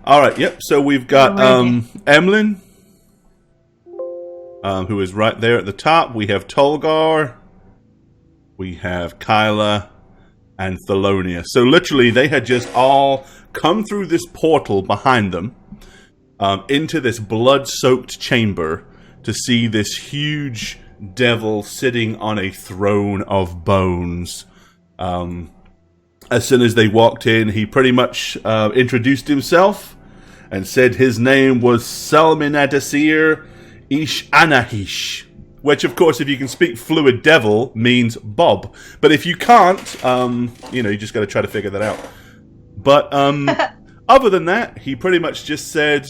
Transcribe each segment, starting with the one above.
All right. Yep. So we've got Emlyn, who is right there at the top. We have Tolgar. We have Kyla and Thalonia. So literally, they had just all come through this portal behind them into this blood-soaked chamber to see this huge devil sitting on a throne of bones. As soon as they walked in, he pretty much introduced himself and said his name was Salminadasir Ish Anahish, which, of course, if you can speak fluid devil, means Bob. But if you can't, you just got to try to figure that out. But other than that, he pretty much just said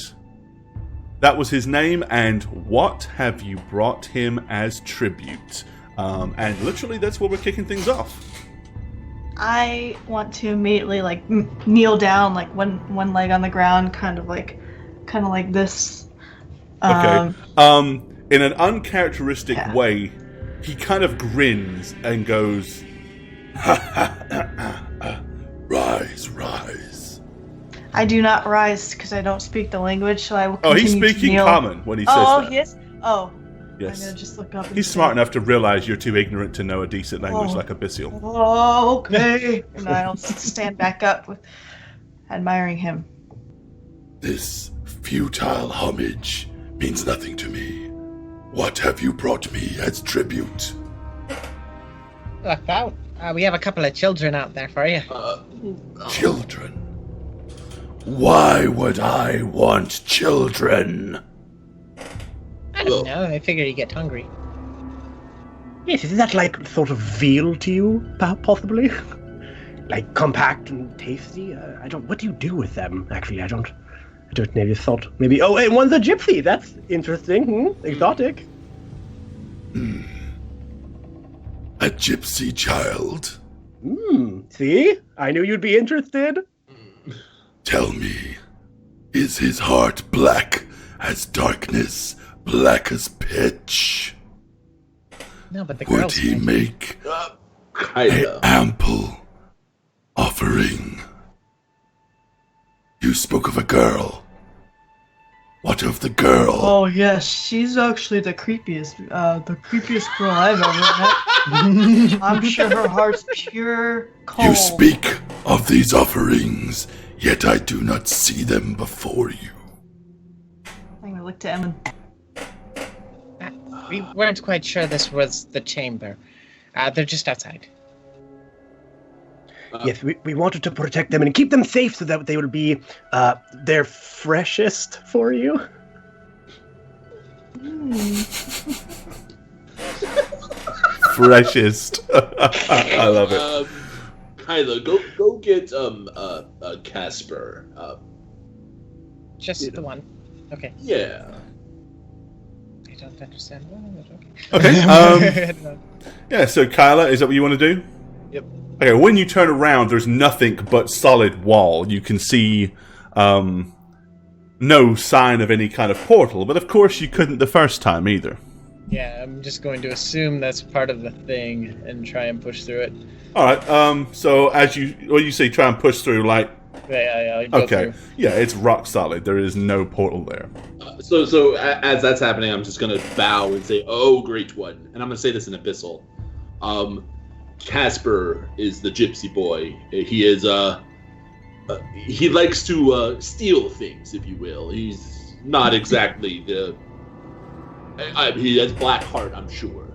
that was his name, and what have you brought him as tribute? And literally, that's where we're kicking things off. I want to immediately kneel down, one leg on the ground, kind of like this. Okay. In an uncharacteristic way, he kind of grins and goes, "Rise, rise." I do not rise because I don't speak the language, so I will continue he's speaking to kneel. common when he says that. Oh, he is? Oh. Yes. I'm going to just look up and He's smart enough to realize you're too ignorant to know a decent language like Abyssal. Oh, okay. And I'll stand back up with admiring him. This futile homage means nothing to me. What have you brought me as tribute? Look, we have a couple of children out there for you. Children? Why would I want children? I don't know. I figure you get hungry. Yes, is that like sort of veal to you, possibly? Like compact and tasty? I don't. What do you do with them? Actually, I don't. Maybe thought maybe. Oh, and one's a gypsy. That's interesting. Exotic. A gypsy child. See, I knew you'd be interested. Tell me, is his heart black as darkness, black as pitch? No, but the Would girls he make an ample offering? You spoke of a girl. What of the girl? Oh yes, she's actually the creepiest girl I've ever met. I'm sure her heart's pure cold. You speak of these offerings, yet I do not see them before you. I'm gonna look to Emmon. We weren't quite sure this was the chamber. They're just outside. Yes, we wanted to protect them and keep them safe so that they will be their freshest for you. Freshest. I love it. Kyla, go get Casper. Just the one. Okay. Yeah. I don't understand why, but okay. Yeah, so Kyla, is that what you want to do? Yep. Okay, when you turn around, there's nothing but solid wall. You can see no sign of any kind of portal, but of course you couldn't the first time either. Yeah, I'm just going to assume that's part of the thing and try and push through it. Alright, so as you say try and push through, like... Yeah, go okay. through. Yeah, it's rock solid. There is no portal there. So as that's happening, I'm just going to bow and say, "Oh, great one." And I'm going to say this in Abyssal. Casper is the gypsy boy. He is, he likes to steal things, if you will. He's not exactly the... he has black heart, I'm sure.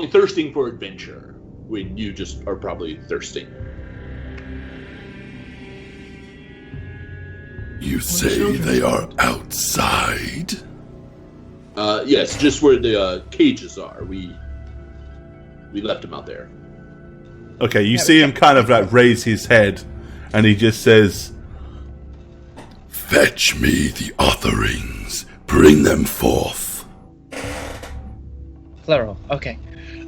Thirsting for adventure, when you just are probably thirsting. You say they are outside? Yes, just where the cages are. We left him out there. Okay, you see him kind of like raise his head, and he just says, "Fetch me the offerings. Bring them forth." Plural. Okay.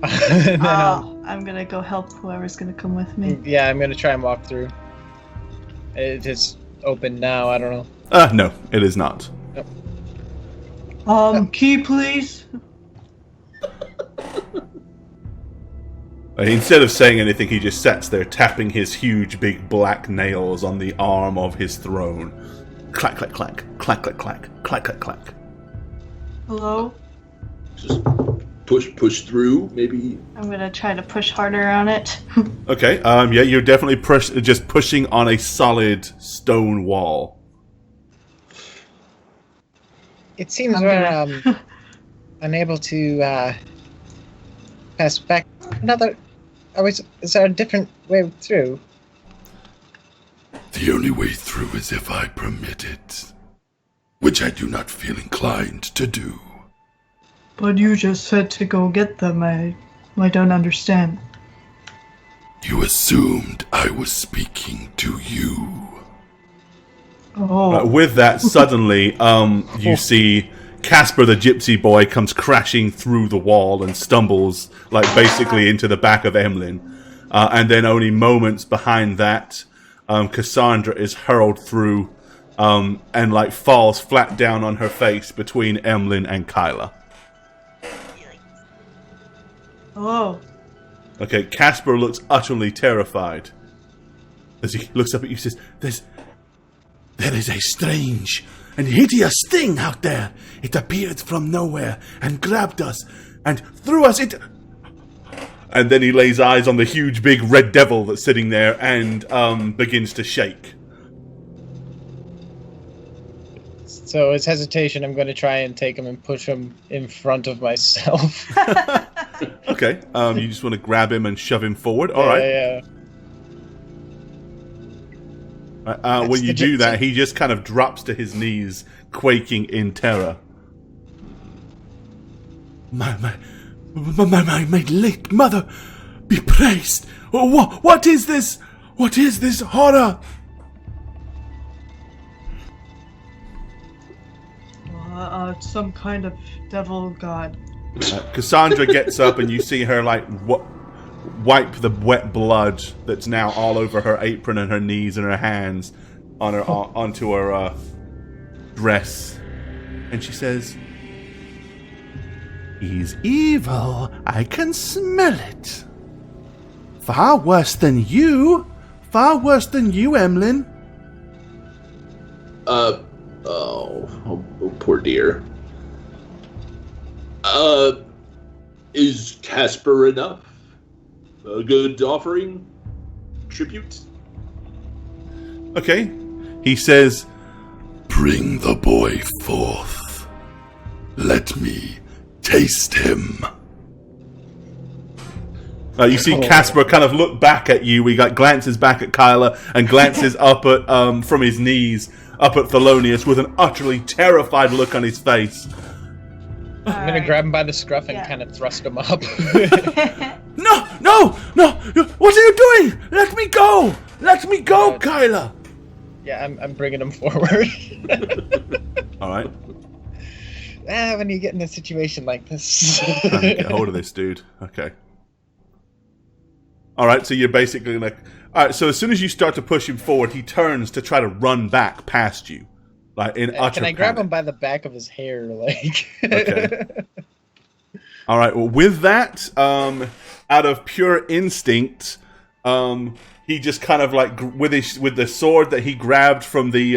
I'm gonna go help whoever's gonna come with me. Yeah, I'm gonna try and walk through. It is open now. I don't know. No, it is not. Key, please. Instead of saying anything, he just sits there tapping his huge big black nails on the arm of his throne. Clack, clack, clack. Clack, clack, clack. Clack, clack, clack. Hello? Just push through, maybe. I'm gonna try to push harder on it. Okay, yeah, you're definitely just pushing on a solid stone wall. It seems we're unable to pass back. Is there a different way through? The only way through is if I permit it, which I do not feel inclined to do. But you just said to go get them. I don't understand. You assumed I was speaking to you. Oh. With that, suddenly, you see Casper the Gypsy Boy comes crashing through the wall and stumbles, like, basically into the back of Emlyn. And then only moments behind that, Cassandra is hurled through, and, like, falls flat down on her face between Emlyn and Kyla. Oh. Okay, Casper looks utterly terrified. As he looks up at you, he says, There is a strange and hideous thing out there. It appeared from nowhere and grabbed us and threw us into... And then he lays eyes on the huge big red devil that's sitting there and begins to shake. So his hesitation, I'm going to try and take him and push him in front of myself. Okay, you just want to grab him and shove him forward? Alright. Yeah. When you do that, he just kind of drops to his knees, quaking in terror. My late mother be praised! What is this? What is this horror? Some kind of devil god. Cassandra gets up and you see her like wipe the wet blood that's now all over her apron and her knees and her hands on her onto her dress, and she says, "He's evil. I can smell it. Far worse than you. Far worse than you, Emlyn." Oh, poor dear. Is Casper enough? A good offering? Tribute? Okay. He says, Bring the boy forth. Let me taste him. you see Casper kind of look back at you. He glances back at Kyla and glances up at from his knees up at Thelonious with an utterly terrified look on his face. I'm going to grab him by the scruff and kind of thrust him up. No! What are you doing? Let me go! Let me go, Kyla! Yeah, I'm bringing him forward. Alright. When you get in a situation like this. Trying to get hold of this dude. Okay. Alright, so you're basically like... Alright, so as soon as you start to push him forward, he turns to try to run back past you. Like, in utter Can I grab panic. him by the back of his hair, like... Okay. Alright, well, with that, out of pure instinct, he just kind of like, with the sword that he grabbed from the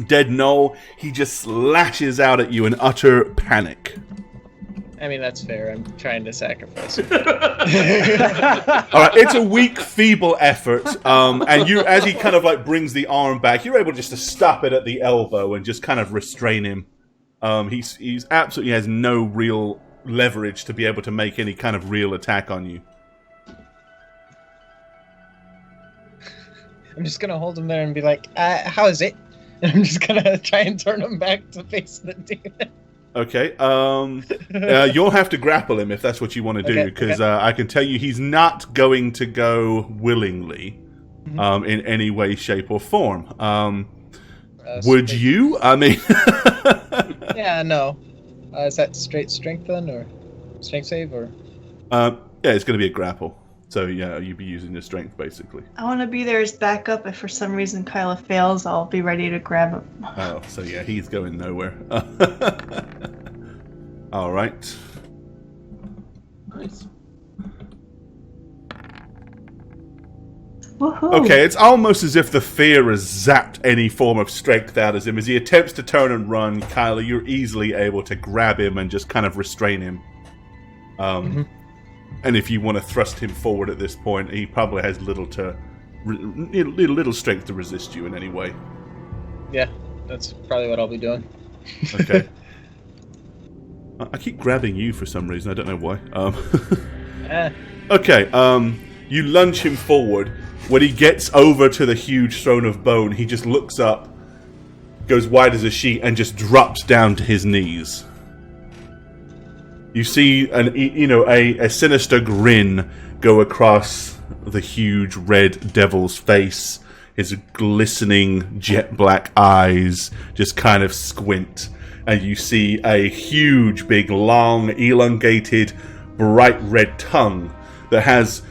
dead gnoll, he just lashes out at you in utter panic. I mean, that's fair. I'm trying to sacrifice him. Alright, it's a weak, feeble effort, and you, as he kind of like brings the arm back, you're able just to stop it at the elbow and just kind of restrain him. He's absolutely has no real leverage to be able to make any kind of real attack on you. I'm just gonna hold him there and be like, how is it? And I'm just gonna try and turn him back to face the demon. Okay, you'll have to grapple him if that's what you want to do, because I can tell you he's not going to go willingly in any way, shape, or form. Would you? I mean... Yeah, no. Is that straight strength then, or strength save, or? Yeah, it's going to be a grapple. So yeah, you'd be using your strength basically. I want to be there as backup. If for some reason Kyla fails, I'll be ready to grab him. Oh, so yeah, he's going nowhere. All right. Nice. Woohoo. Okay, it's almost as if the fear has zapped any form of strength out of him. As he attempts to turn and run, Kyla, you're easily able to grab him and just kind of restrain him. And if you want to thrust him forward at this point, he probably has little strength to resist you in any way. Yeah, that's probably what I'll be doing. Okay. I keep grabbing you for some reason. I don't know why. Okay. You lunge him forward. When he gets over to the huge throne of bone, he just looks up, goes wide as a sheet, and just drops down to his knees. You see a sinister grin go across the huge red devil's face. His glistening jet black eyes just kind of squint, and you see a huge, big, long, elongated, bright red tongue that has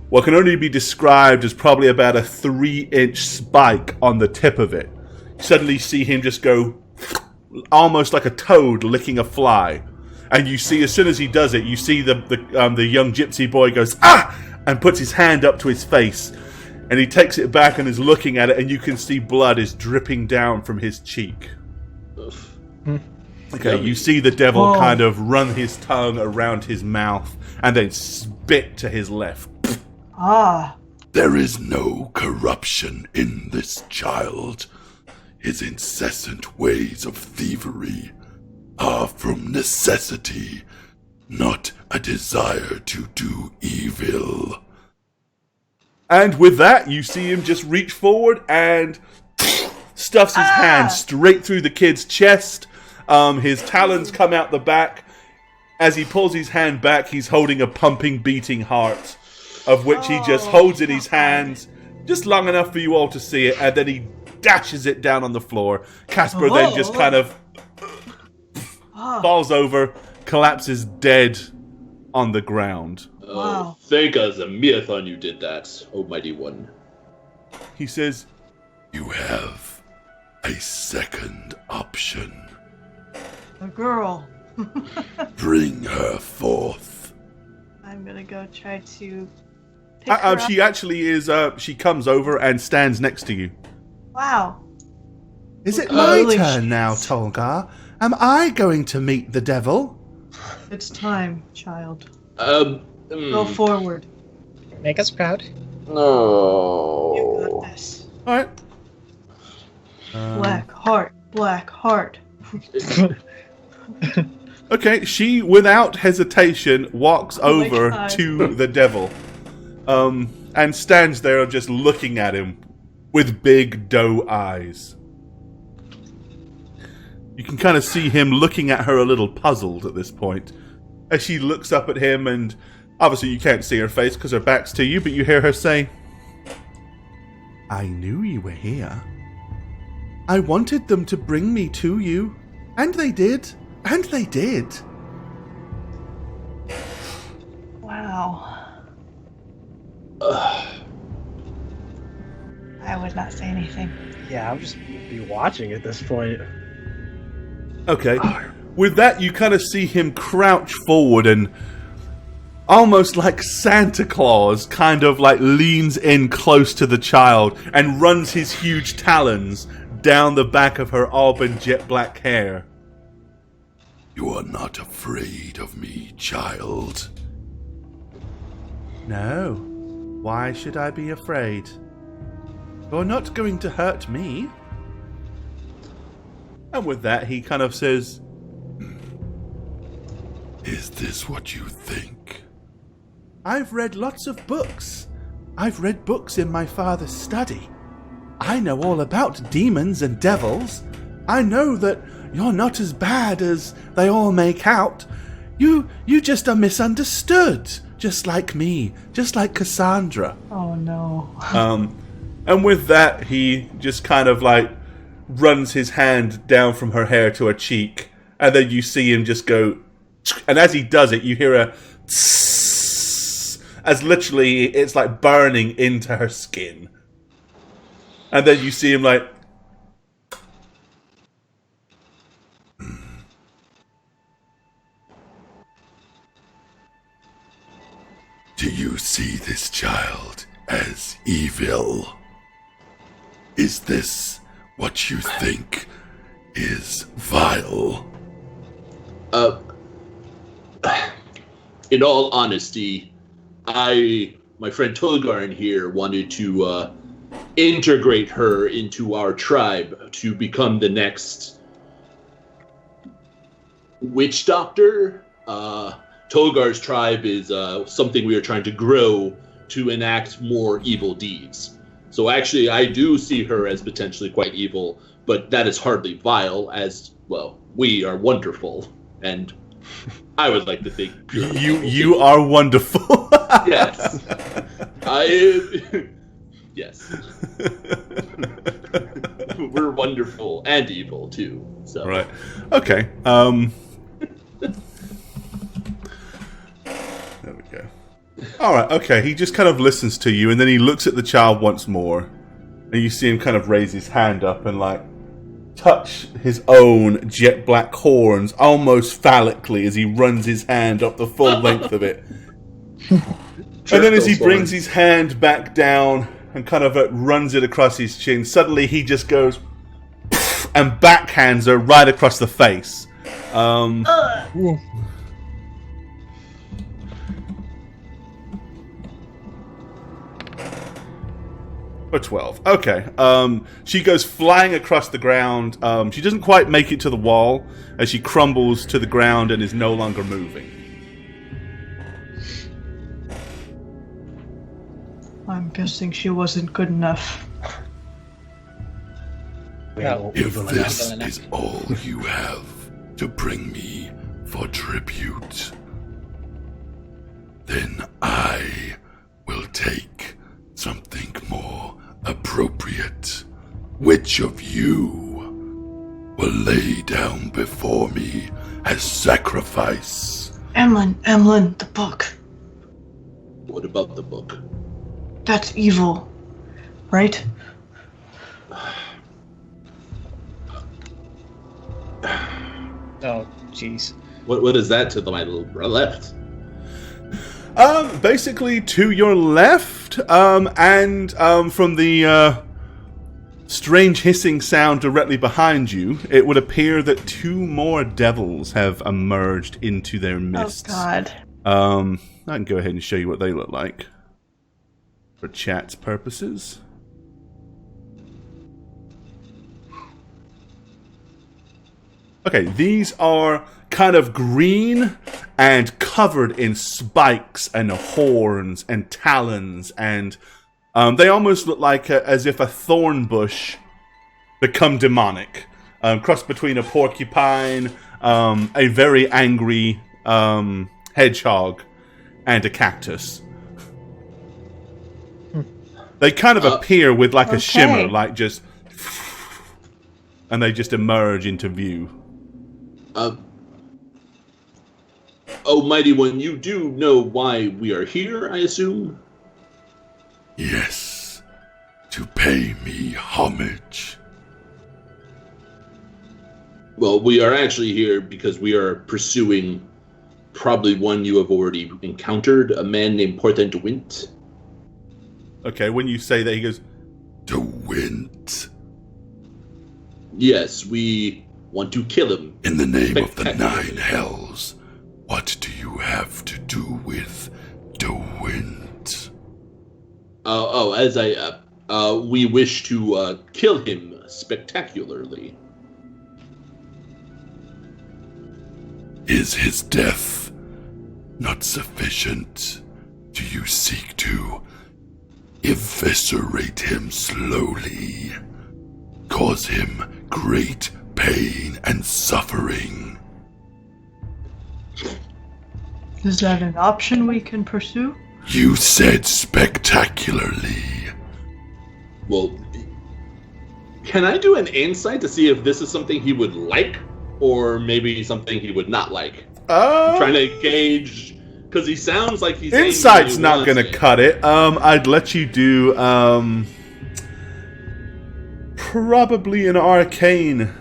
what can only be described as probably about a 3-inch spike on the tip of it. You suddenly see him just go almost like a toad licking a fly. And you see, as soon as he does it, you see the young gypsy boy goes, "Ah!" and puts his hand up to his face. And he takes it back and is looking at it, and you can see blood is dripping down from his cheek. Okay, you see the devil kind of run his tongue around his mouth and then spit to his left. There is no corruption in this child. His incessant ways of thievery are from necessity, not a desire to do evil. And with that, you see him just reach forward and stuffs his hand straight through the kid's chest. His talons come out the back. As he pulls his hand back, he's holding a pumping, beating heart, of which he just holds in his hands just long enough for you all to see it, and then he dashes it down on the floor. Casper then just kind of falls over, collapses dead on the ground. Wow. Thank us, a marathon you did that, almighty one. He says, "You have a second option. A girl. Bring her forth." I'm gonna go try to pick her up. She actually is, she comes over and stands next to you. Wow. Is it my turn now, Tolgar? Am I going to meet the devil? It's time, child. Go forward. Make us proud. No. You got this. Alright. Black heart, black heart. Okay, she, without hesitation, walks over to the devil. And stands there just looking at him with big doe eyes. You can kind of see him looking at her a little puzzled at this point. As she looks up at him, and obviously you can't see her face because her back's to you, but you hear her say, "I knew you were here. I wanted them to bring me to you. And they did. And they did." Wow. I would not say anything. Yeah, I'll just be watching at this point. okay. With that, you kind of see him crouch forward and almost like Santa Claus kind of like leans in close to the child and runs his huge talons down the back of her auburn jet black hair. You are not afraid of me, child. No. Why should I be afraid? You're not going to hurt me. And with that, he kind of says, Is this what you think? I've read lots of books. I've read books in my father's study. I know all about demons and devils. I know that you're not as bad as they all make out. You just are misunderstood. Just like me. Just like Cassandra. Oh no. And with that, he just kind of like runs his hand down from her hair to her cheek, and then you see him just go, and as he does it, you hear a tss, as literally it's like burning into her skin. And then you see him like, Do you see this child? as evil. Is this what you think is vile? In all honesty, my friend Tolgarn here wanted to integrate her into our tribe to become the next witch doctor. Tolgar's tribe is something we are trying to grow to enact more evil deeds. So actually, I do see her as potentially quite evil, but that is hardly vile, as, well, we are wonderful, and I would like to think you are wonderful. Yes. Yes. We're wonderful and evil too. So Right. Okay. There we go. All right. Okay. He just kind of listens to you, and then he looks at the child once more, and you see him kind of raise his hand up and like touch his own jet black horns almost phallically as he runs his hand up the full length of it. And then as he brings his hand back down and kind of runs it across his chin, suddenly he just goes and backhands her right across the face. For 12. Okay. She goes flying across the ground. She doesn't quite make it to the wall as she crumbles to the ground and is no longer moving. I'm guessing she wasn't good enough. If this is all you have to bring me for tribute, then I will take something more appropriate. Which of you will lay down before me as sacrifice? Emlyn, the book. what about the book? That's evil, right? Oh, jeez. What is that to my left? Basically to your left, and from the strange hissing sound directly behind you, it would appear that 2 more devils have emerged into their midst. Oh God. I can go ahead and show you what they look like for chat's purposes. Okay, these are kind of green and covered in spikes and horns and talons, and they almost look like as if a thorn bush become demonic. Cross between a porcupine, a very angry hedgehog, and a cactus. They kind of appear with like a shimmer, like just... and they just emerge into view. Oh, Mighty One, you do know why we are here, I assume? Yes, to pay me homage. Well, we are actually here because we are pursuing probably one you have already encountered, a man named Portent Wint. Okay, when you say that, he goes, To Wint. Yes, we want to kill him. In the name of the 9 hells, what do you have to do with DeWint? We wish to kill him spectacularly. Is his death not sufficient? Do you seek to eviscerate him slowly? Cause him great pain and suffering? Is that an option we can pursue? You said spectacularly. Well, can I do an insight to see if this is something he would like, or maybe something he would not like? Trying to gauge, because he sounds like he's... Insight's not going to cut it. I'd let you do probably an arcane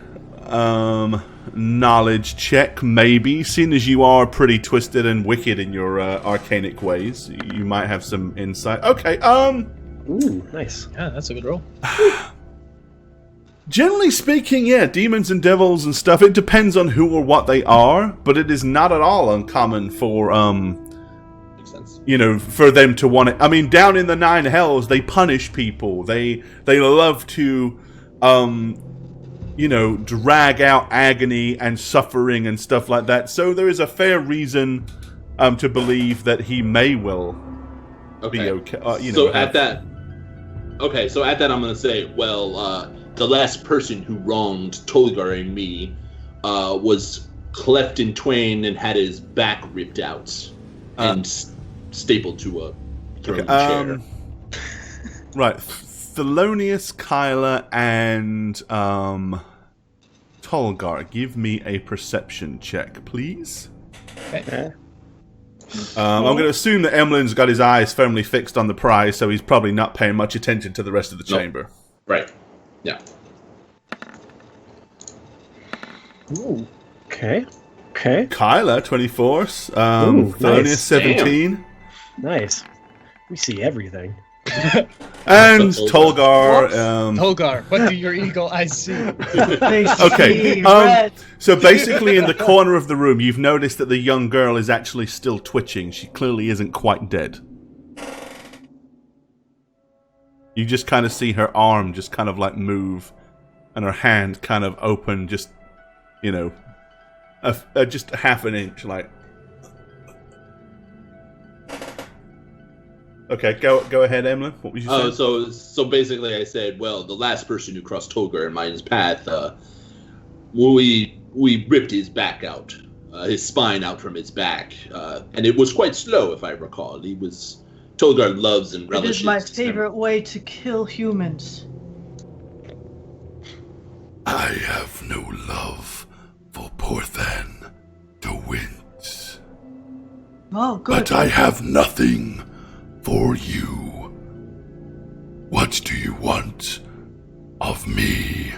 knowledge check, maybe. Seeing as you are pretty twisted and wicked in your arcanic ways, you might have some insight. Okay, Ooh, nice. Yeah, that's a good roll. Generally speaking, yeah, demons and devils and stuff, it depends on who or what they are, but it is not at all uncommon for, Makes sense. for them to want it. I mean, down in the Nine Hells, they punish people. They love to, drag out agony and suffering and stuff like that. So there is a fair reason to believe that he may well be okay. So at that, I'm going to say, well, the last person who wronged Tolgar and me was cleft in twain and had his back ripped out and stapled to a throne chair. Right. Thelonious, Kyla, and Tolgar, give me a perception check, please. Okay. I'm going to assume that Emlin's got his eyes firmly fixed on the prize, so he's probably not paying much attention to the rest of the chamber. Right. Yeah. Ooh. Okay. Kyla, 24. Thelonious, nice. 17. Nice. We see everything. And Tolgar. Tolgar, what do your eagle eyes see? Okay. Red. So basically, in the corner of the room, you've noticed that the young girl is actually still twitching. She clearly isn't quite dead. You just kind of see her arm just kind of like move, and her hand kind of open, just just half an inch, like. Okay, go ahead, Emily. What was you saying? So basically, I said, well, the last person who crossed Tolgar and mine's path, we ripped his back out, his spine out from his back, and it was quite slow, if I recall. Tolgar loves and It relishes. is my favorite way to kill humans. I have no love for Porthan de Wint. Oh, good. But I have nothing for you. What do you want of me?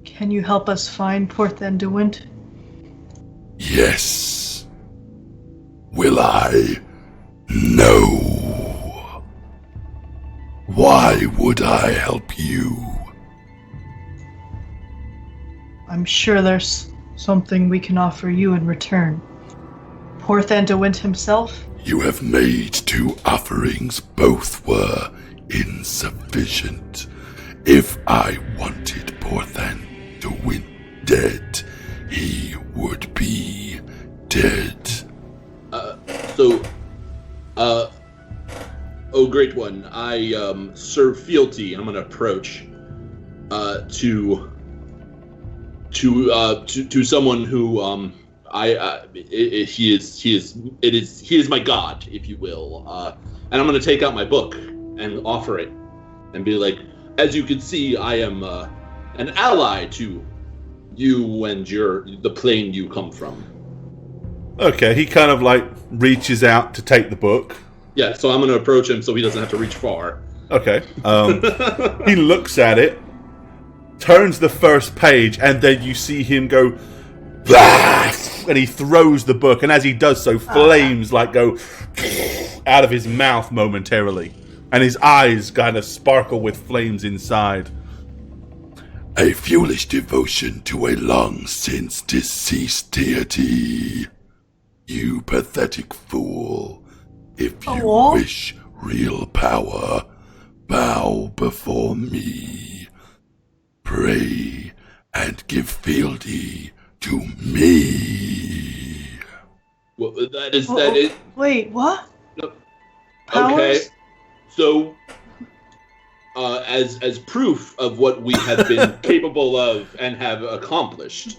Can you help us find Porthan de Wint? Yes. Will I? No. Why would I help you? I'm sure there's something we can offer you in return. Porthan de Wint himself? You have made 2 offerings. Both were insufficient. If I wanted Porthan de Wint dead, he would be dead. Oh, great one. I serve fealty. I'm gonna approach to someone who he is my god, if you will. And I'm gonna take out my book and offer it, and be like, as you can see, I am an ally to you and the plane you come from. Okay, he kind of like reaches out to take the book. Yeah, so I'm going to approach him so he doesn't have to reach far. Okay. He looks at it, turns the first page, and then you see him go, "Bah!" And he throws the book, and as he does so, flames like go out of his mouth momentarily, and his eyes kind of sparkle with flames inside. A foolish devotion to a long since deceased deity. You pathetic fool. If you wish real power, bow before me. Pray and give fealty to me. Well, that is. Wait, what? Okay, Powers? so as proof of what we have been capable of and have accomplished,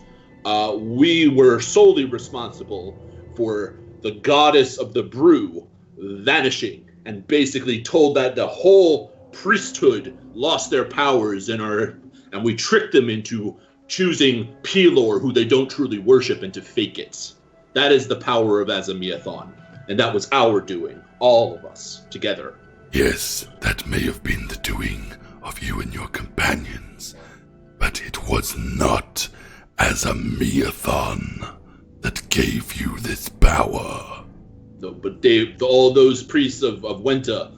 we were solely responsible for the goddess of the brew vanishing, and basically told that the whole priesthood lost their powers and we tricked them into choosing Pelor, who they don't truly worship, and to fake it. That is the power of Azamiathon, and that was our doing, all of us together. Yes, that may have been the doing of you and your companions, but it was not Azamiathon that gave you this power. No, but all those priests of Wenta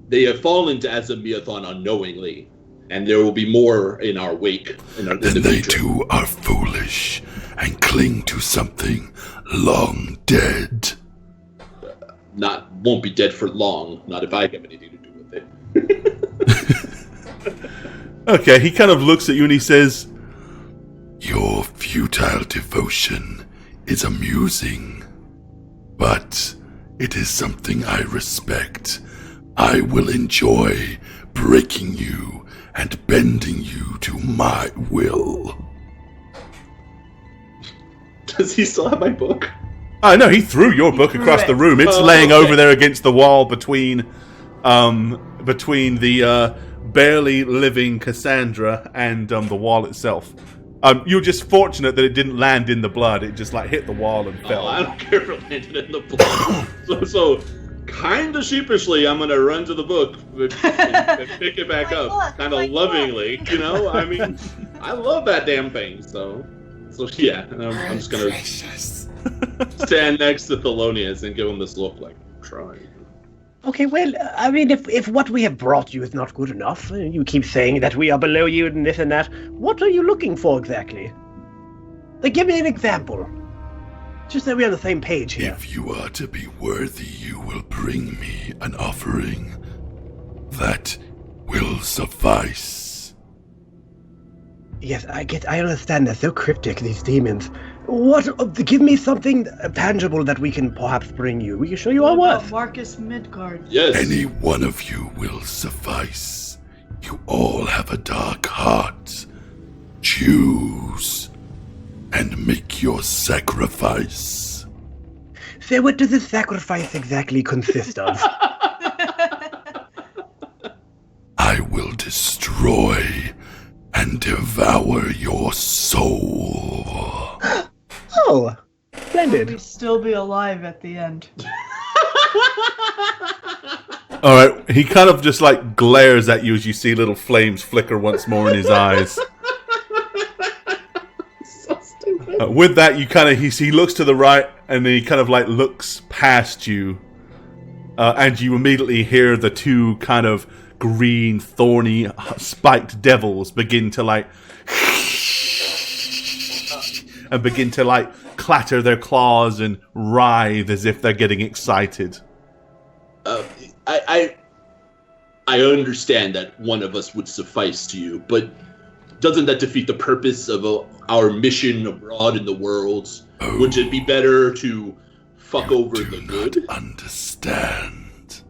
they have fallen to Azamiathon unknowingly, and there will be more in our wake in the Then they future. too are foolish and cling to something long dead. Won't be dead for long, not if I have anything to do with it. Okay, he kind of looks at you and he says, Your futile devotion is amusing, but it is something I respect. I will enjoy breaking you and bending you to my will. Does he still have my book? "Oh no, he threw your book across the room. It's laying over there against the wall between the barely living Cassandra and the wall itself. You were just fortunate that it didn't land in the blood. It just like hit the wall and fell. I don't care if it landed in the blood. so kind of sheepishly, I'm gonna run to the book and pick it back up, kind of lovingly. You know, I mean, I love that damn thing. So yeah, I'm just gonna stand next to Thelonious and give him this look like I'm trying. Okay, well, I mean, if what we have brought you is not good enough, you keep saying that we are below you and this and that, what are you looking for exactly? Like, give me an example. Just so we're on the same page here. If you are to be worthy, you will bring me an offering. That will suffice. Yes, I understand. They're so cryptic, these demons. Give me something tangible that we can perhaps bring you. We can show you our worth. Marcus Midgard. Yes. Any one of you will suffice. You all have a dark heart. Choose and make your sacrifice. So what does this sacrifice exactly consist of? I will destroy and devour your soul. Oh, Will splendid. we still be alive at the end? All right, he kind of just like glares at you as you see little flames flicker once more in his eyes. So stupid. With that, he looks to the right and then he kind of like looks past you, and you immediately hear the two kind of green, thorny, spiked devils begin to like and begin to like clatter their claws and writhe as if they're getting excited. I understand that one of us would suffice to you, but doesn't that defeat the purpose of our mission abroad in the world? Oh. Would it be better to fuck over the Do good? not understand.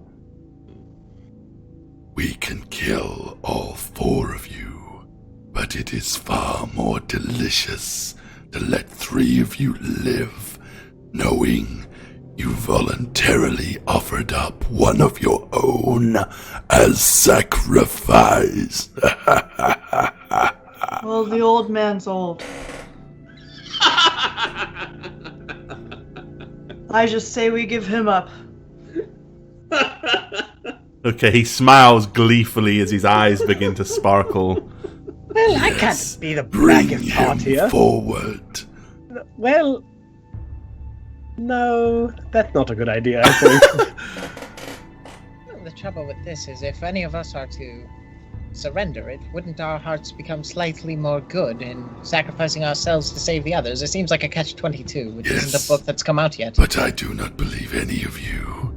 We can kill all four of you, but it is far more delicious to let three of you live, knowing you voluntarily offered up one of your own as sacrifice. Well, the old man's old. I just say we give him up. Okay, he smiles gleefully as his eyes begin to sparkle. Well, I can't be the Bring blackest heart him here. forward. Well, no, that's not a good idea, I think. Well, the trouble with this is if any of us are to surrender it, wouldn't our hearts become slightly more good in sacrificing ourselves to save the others? It seems like a catch-22, which isn't Yes. a book that's come out yet. But I do not believe any of you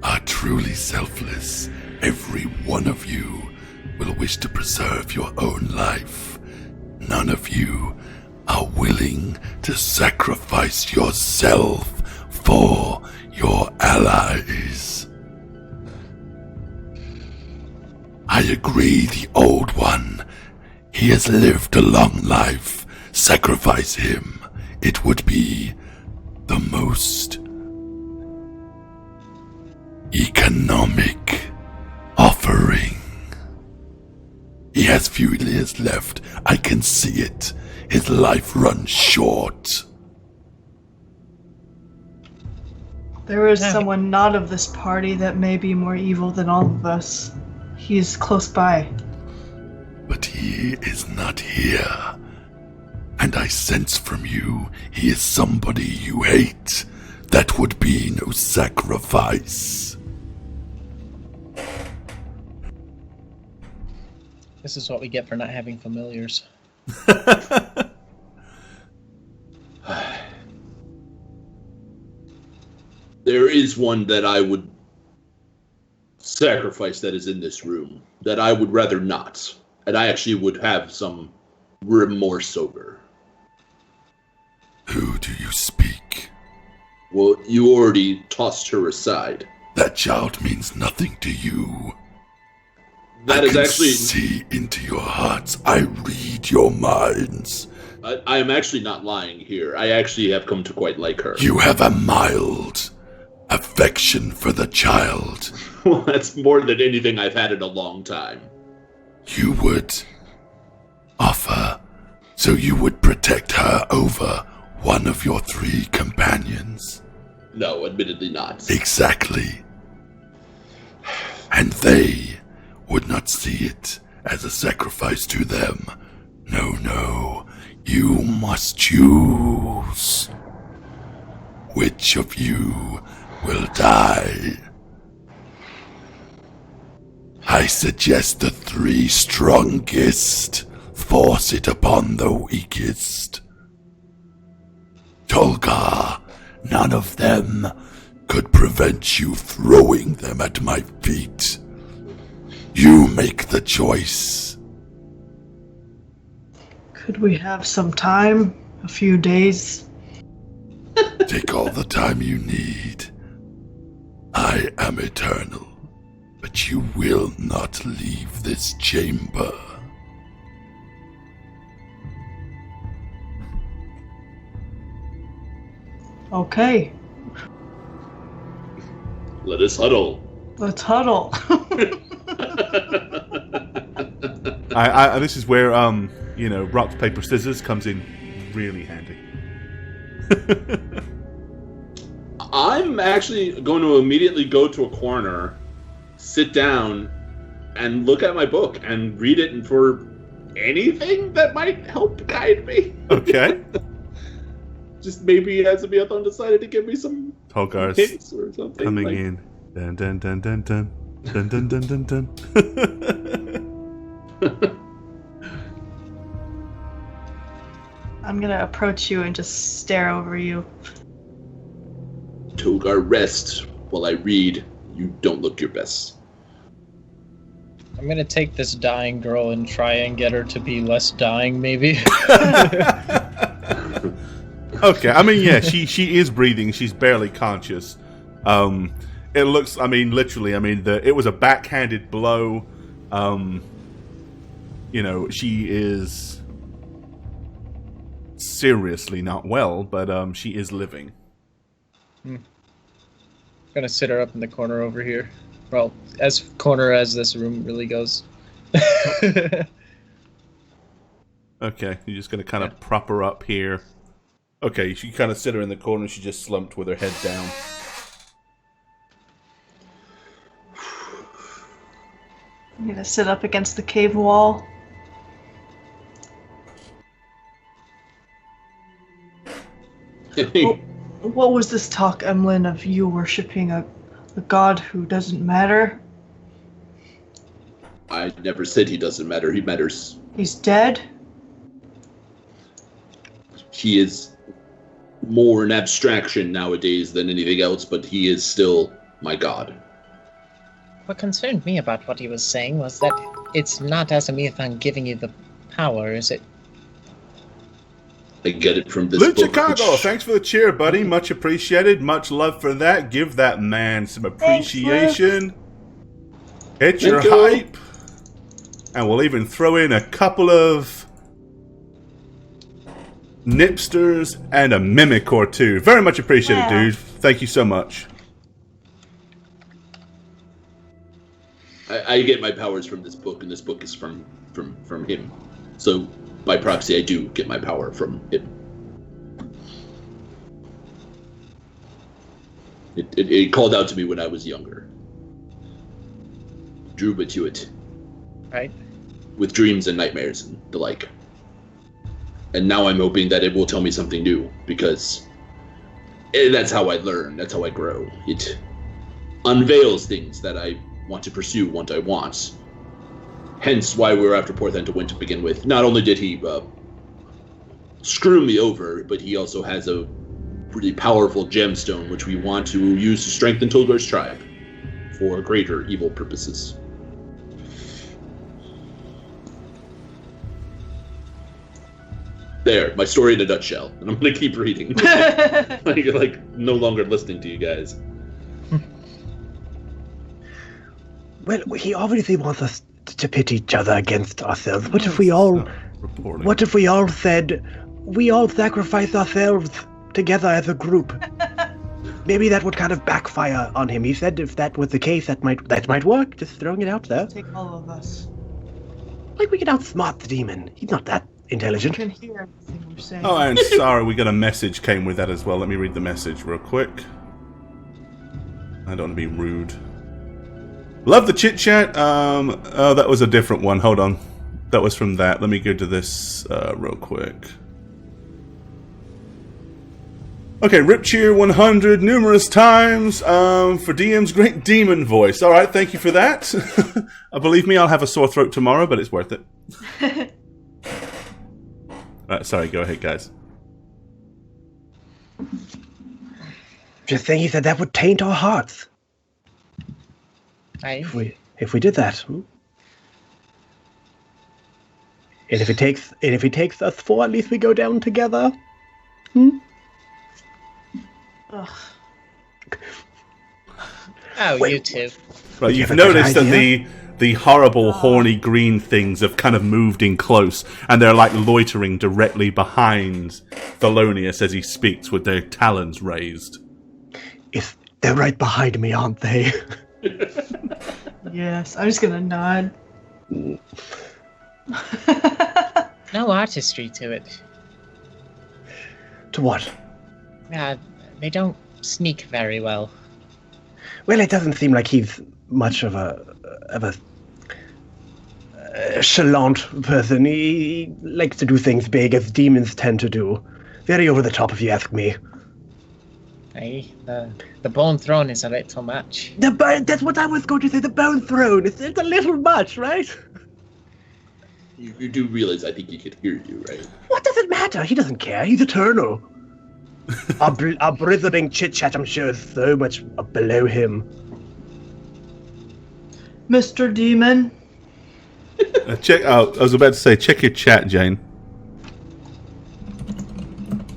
are truly selfless. Every one of you will wish to preserve your own life. None of you are willing to sacrifice yourself for your allies. I agree, the old one. He has lived a long life. Sacrifice him. It would be the most economic offering. He has few years left. I can see it. His life runs short. There is someone not of this party that may be more evil than all of us. He is close by. But he is not here. And I sense from you he is somebody you hate. That would be no sacrifice. This is what we get for not having familiars. There is one that I would sacrifice that is in this room that I would rather not. And I actually would have some remorse over. Who do you speak? Well, you already tossed her aside. That child means nothing to you. That I is can actually... see into your hearts. I read your minds. I am actually not lying here. I actually have come to quite like her. You have a mild affection for the child. Well, that's more than anything I've had in a long time. You would offer, so you would protect her over one of your 3 companions. No, admittedly not. Exactly. And they would not see it as a sacrifice to them. No. You must choose. Which of you will die? I suggest the 3 strongest force it upon the weakest. Tolga, none of them could prevent you throwing them at my feet. You make the choice. Could we have some time? A few days? Take all the time you need. I am eternal, but you will not leave this chamber. Okay, Let us huddle. let's huddle. This is where rock paper scissors comes in really handy. I'm actually going to immediately go to a corner, sit down, and look at my book and read it for anything that might help guide me. Okay. Just maybe as a Biathon decided to give me some Tolgar's hints or something. coming like, in. Dun dun dun dun dun. Dun dun dun dun dun. I'm gonna approach you and just stare over you. Togar, rest while I read. You don't look your best. I'm gonna take this dying girl and try and get her to be less dying, maybe. Okay, I mean, yeah, she is breathing. She's barely conscious. It looks, I mean, literally, I mean, it was a backhanded blow. She is seriously not well, but she is living. I'm gonna sit her up in the corner over here. Well, as corner as this room really goes. Okay, you're just gonna kind of prop her up here. Okay, you kind of sit her in the corner. She just slumped with her head down. I'm gonna sit up against the cave wall. What was this talk, Emlyn, of you worshipping a god who doesn't matter? I never said he doesn't matter. He matters. He's dead? He is more an abstraction nowadays than anything else, but he is still my god. What concerned me about what he was saying was that it's not Azamiathon giving you the power, is it? I get it from this Luke book. Chicago, thanks for the cheer, buddy. Much appreciated. Much love for that. Give that man some appreciation. Hit your Thank you. hype. And we'll even throw in a couple of nipsters and a mimic or two. Very much appreciated, Yeah. dude. Thank you so much. I get my powers from this book, and this book is from him. So, by proxy, I do get my power from him. It called out to me when I was younger. Drew me to it. Right? With dreams and nightmares and the like. And now I'm hoping that it will tell me something new, because that's how I learn, that's how I grow. It unveils things that I want to pursue, what I want. hence why we were after Porthen to win to begin with. Not only did he screw me over, but he also has a pretty powerful gemstone which we want to use to strengthen Tolgar's tribe for greater evil purposes. There, my story in a nutshell, and I'm gonna keep reading. like no longer listening to you guys. Well, he obviously wants us to pit each other against ourselves. What if we all said we all sacrifice ourselves together as a group? Maybe that would kind of backfire on him. He said if that was the case, that might work. Just throwing it out there. Take all of us. Like we can outsmart the demon. He's not that intelligent. You can hear everything we're saying. Oh, and sorry, we got a message came with that as well. Let me read the message real quick. I don't want to be rude. Love the chit chat. Oh, that was a different one. Hold on. That was from that. Let me go to this real quick. Okay, Rip Cheer 100 numerous times for DM's great demon voice. All right, thank you for that. Believe me, I'll have a sore throat tomorrow, but it's worth it. Sorry, go ahead, guys. Just saying, he said that would taint our hearts. If we did that. And if it takes us four, at least we go down together. Ugh. Oh, Wait. you two. Right, you've noticed that the horrible horny green things have kind of moved in close, and they're like loitering directly behind Thelonious as he speaks with their talons raised. They're right behind me, aren't they? Yes, I'm just gonna nod. No artistry to it. To what? They don't sneak very well. Well, it doesn't seem like he's much of a chalant person. He likes to do things big, as demons tend to do. Very over the top, if you ask me. Hey, the Bone Throne is a little much. That's what I was going to say. The Bone Throne. It's a little much, right? You do realize I think he could hear you, right? What does it matter? He doesn't care. He's eternal. Our blithering chit-chat, I'm sure, is so much below him. Mr. Demon. I was about to say, check your chat, Jane.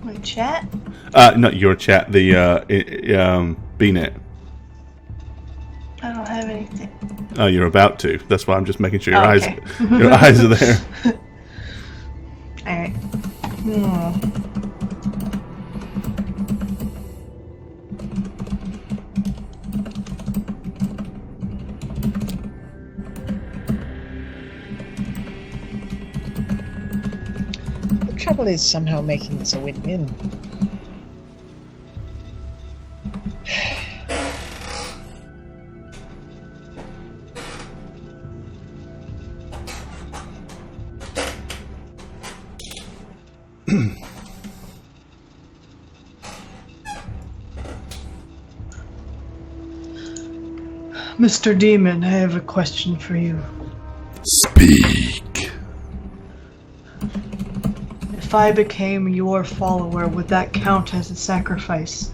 My chat? Not your chat, the BNet. I don't have anything. Oh, you're about to. That's why I'm just making sure your Okay. your eyes are there. Alright. The trouble is somehow making this a win-win. Mr. Demon, I have a question for you. Speak. If I became your follower, would that count as a sacrifice?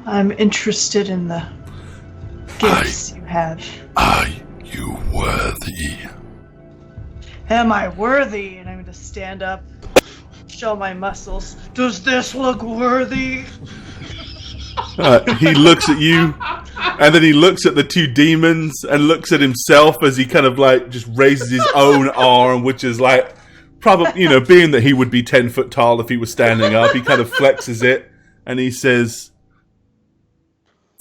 I'm interested in the gifts you have. Are you worthy? Am I worthy? And I'm going to stand up, show my muscles. Does this look worthy? He looks at you, and then he looks at the two demons, and looks at himself as he kind of like just raises his own arm, which is like probably, being that he would be 10 foot tall if he was standing up, he kind of flexes it, and he says,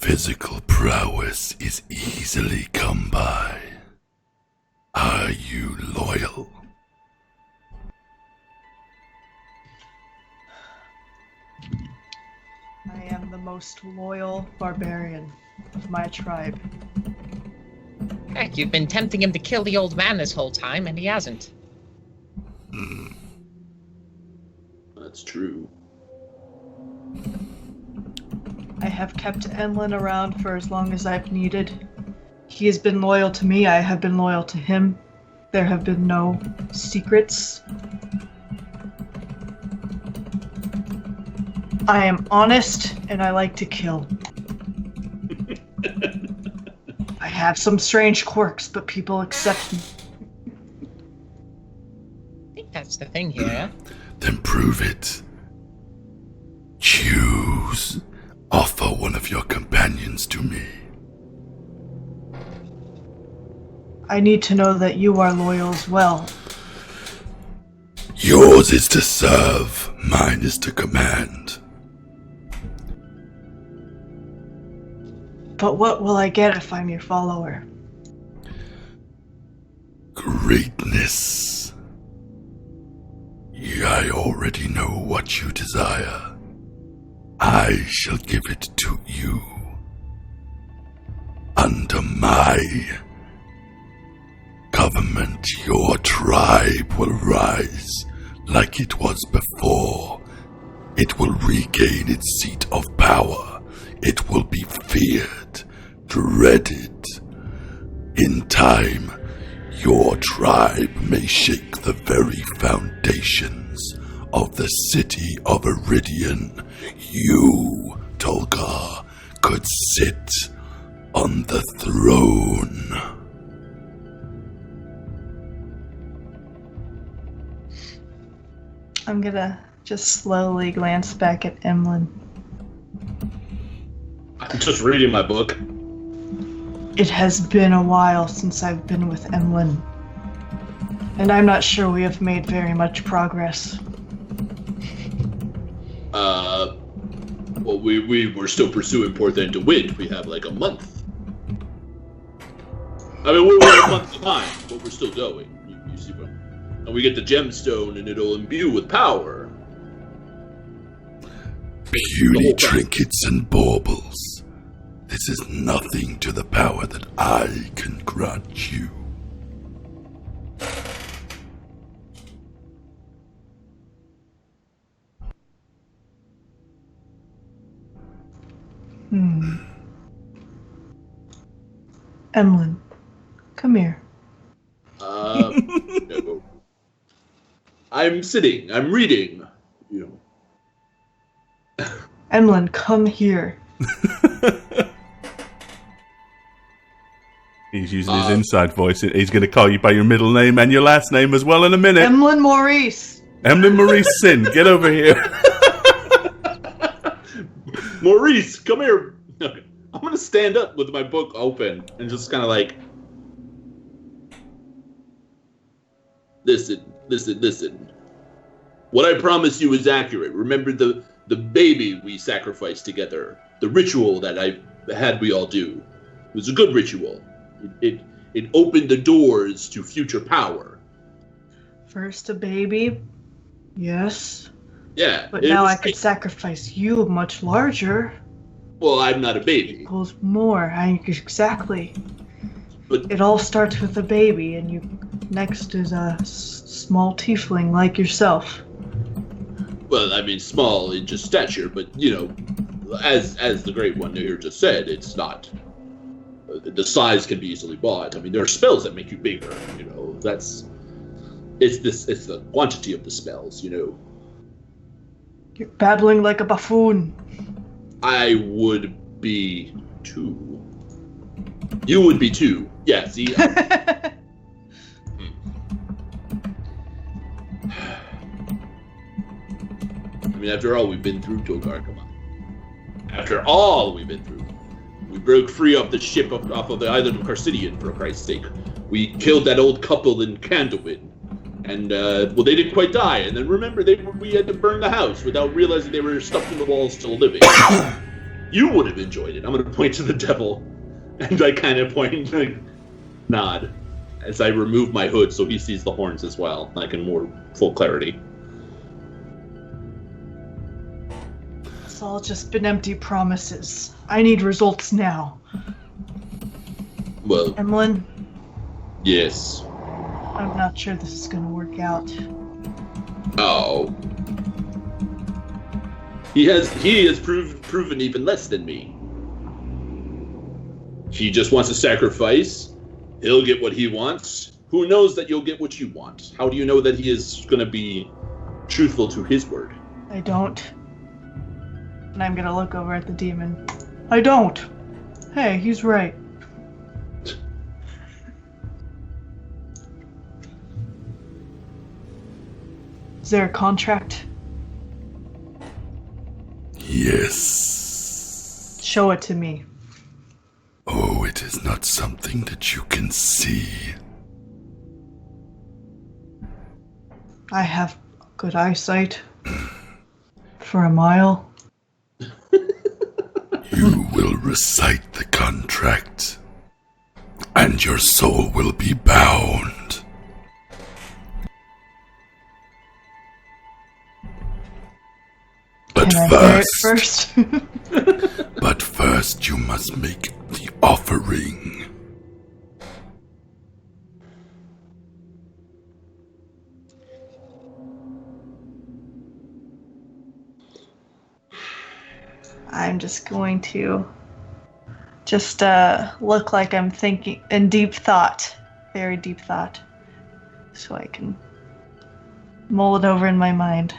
Physical prowess is easily come by. Are you loyal? I am the most loyal barbarian of my tribe. Heck, you've been tempting him to kill the old man this whole time, and he hasn't. That's true. I have kept Emlyn around for as long as I've needed. He has been loyal to me, I have been loyal to him. There have been no secrets. I am honest, and I like to kill. I have some strange quirks, but people accept me. I think that's the thing here. Then prove it. Choose. Offer one of your companions to me. I need to know that you are loyal as well. Yours is to serve, mine is to command. But what will I get if I'm your follower? Greatness. I already know what you desire. I shall give it to you. Under my government, your tribe will rise like it was before. It will regain its seat of power. It will be feared, dreaded. In time, your tribe may shake the very foundations of the city of Iridian. You, Tolgar, could sit on the throne. I'm gonna just slowly glance back at Emlyn. I'm just reading my book. It has been a while since I've been with Emlyn, and I'm not sure we have made very much progress. Well, we were still pursuing Portland to win. We have like a month. I mean, we're a month behind, but we're still going. You see what? And we get the gemstone, and it'll imbue with power. Puny trinkets and baubles. This is nothing to the power that I can grant you. Emlyn, come here. No. I'm sitting. I'm reading. You know. Emlyn, come here. He's using his inside voice. He's going to call you by your middle name and your last name as well in a minute. Emlyn Maurice. Emlyn Maurice Sin, get over here. Maurice, come here. Okay. I'm gonna stand up with my book open and just kind of like, listen. What I promise you is accurate. Remember the baby we sacrificed together. The ritual that we all do. It was a good ritual. It opened the doors to future power. First a baby, yes. Yeah. But now I could sacrifice you much larger. Well, I'm not a baby. Equals more. Exactly. But it all starts with a baby, and you next is a small tiefling like yourself. Well, I mean, small in just stature, but you know, as the Great One here just said, it's not. The size can be easily bought. I mean, there are spells that make you bigger. You know, it's the quantity of the spells. You know. You're babbling like a buffoon. I would be too. You would be too. Yeah, see? I mean, after all we've been through, Tolgar, come on. After all we've been through. We broke free off the ship off of the island of Carcidian, for Christ's sake. We killed that old couple in Candlewind. And, well, they didn't quite die. And then remember, we had to burn the house without realizing they were stuck in the walls still living. You would have enjoyed it. I'm going to point to the devil. And I kind of point, like, nod. As I remove my hood so he sees the horns as well. Like in more full clarity. It's all just been empty promises. I need results now. Well, Emlyn? Yes. I'm not sure this is going to work out. Oh. He has proven even less than me. If he just wants to sacrifice, he'll get what he wants. Who knows that you'll get what you want? How do you know that he is going to be truthful to his word? I don't. And I'm gonna look over at the demon. I don't. Hey, he's right. Is there a contract? Yes. Show it to me. Oh, it is not something that you can see. I have good eyesight. For a mile. You will recite the contract, and your soul will be bound. But Can I hear it first? but first you must make the offering. I'm just going to look like I'm thinking in deep thought, very deep thought, so I can mull it over in my mind.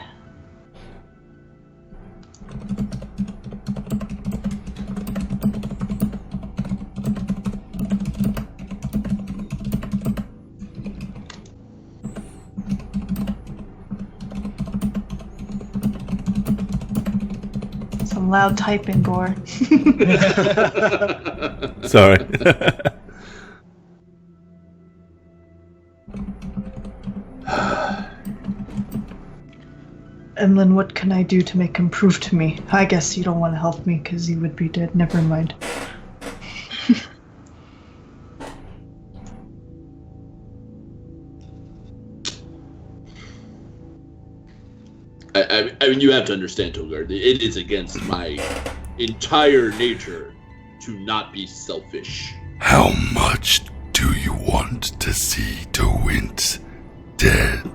Some loud typing, Gore. Sorry. Emlyn, what can I do to make him prove to me? I guess you don't want to help me because he would be dead. Never mind. I mean, you have to understand, Togard. It is against my entire nature to not be selfish. How much do you want to see DeWint dead?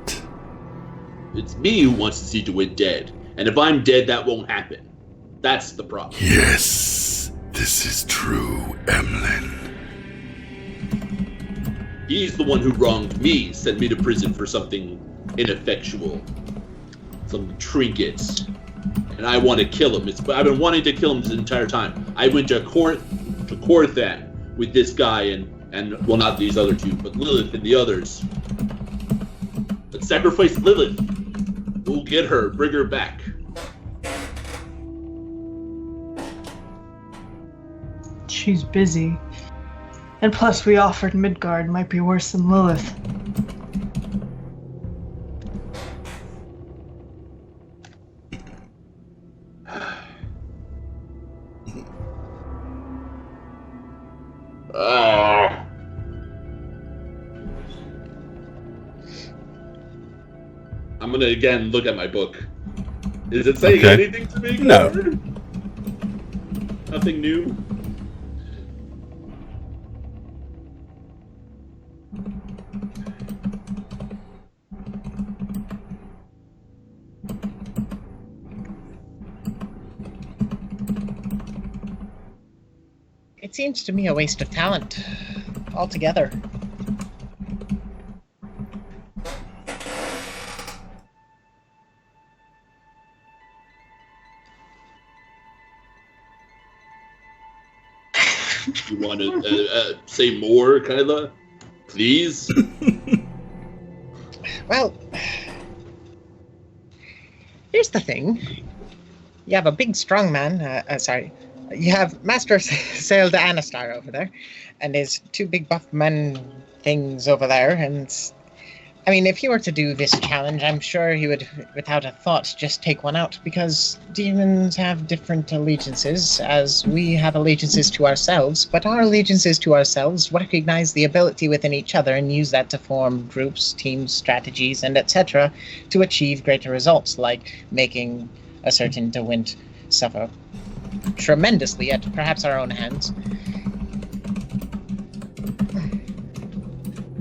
It's me who wants to see DeWitt dead. And if I'm dead, that won't happen. That's the problem. Yes, this is true, Emlyn. He's the one who wronged me, sent me to prison for something ineffectual. Some trinkets. And I want to kill him. I've been wanting to kill him this entire time. I went to Corthan with this guy and well, not these other two, but Lilith and the others. Let's sacrifice Lilith. We'll get her, bring her back. She's busy. And plus we offered Midgard, might be worse than Lilith. I'm gonna again look at my book. Is it saying Okay. anything to me? No. Connor? Nothing new? It seems to me a waste of talent altogether. You want to say more, Kyla? Please? Well, here's the thing. You have a big, strong man. You have Master Sail to Anastar over there, and his two big buff men things over there. And I mean, if you were to do this challenge, I'm sure he would, without a thought, just take one out, because demons have different allegiances, as we have allegiances to ourselves, but our allegiances to ourselves recognize the ability within each other and use that to form groups, teams, strategies, and etc. to achieve greater results, like making a certain DeWint suffer tremendously at perhaps our own hands.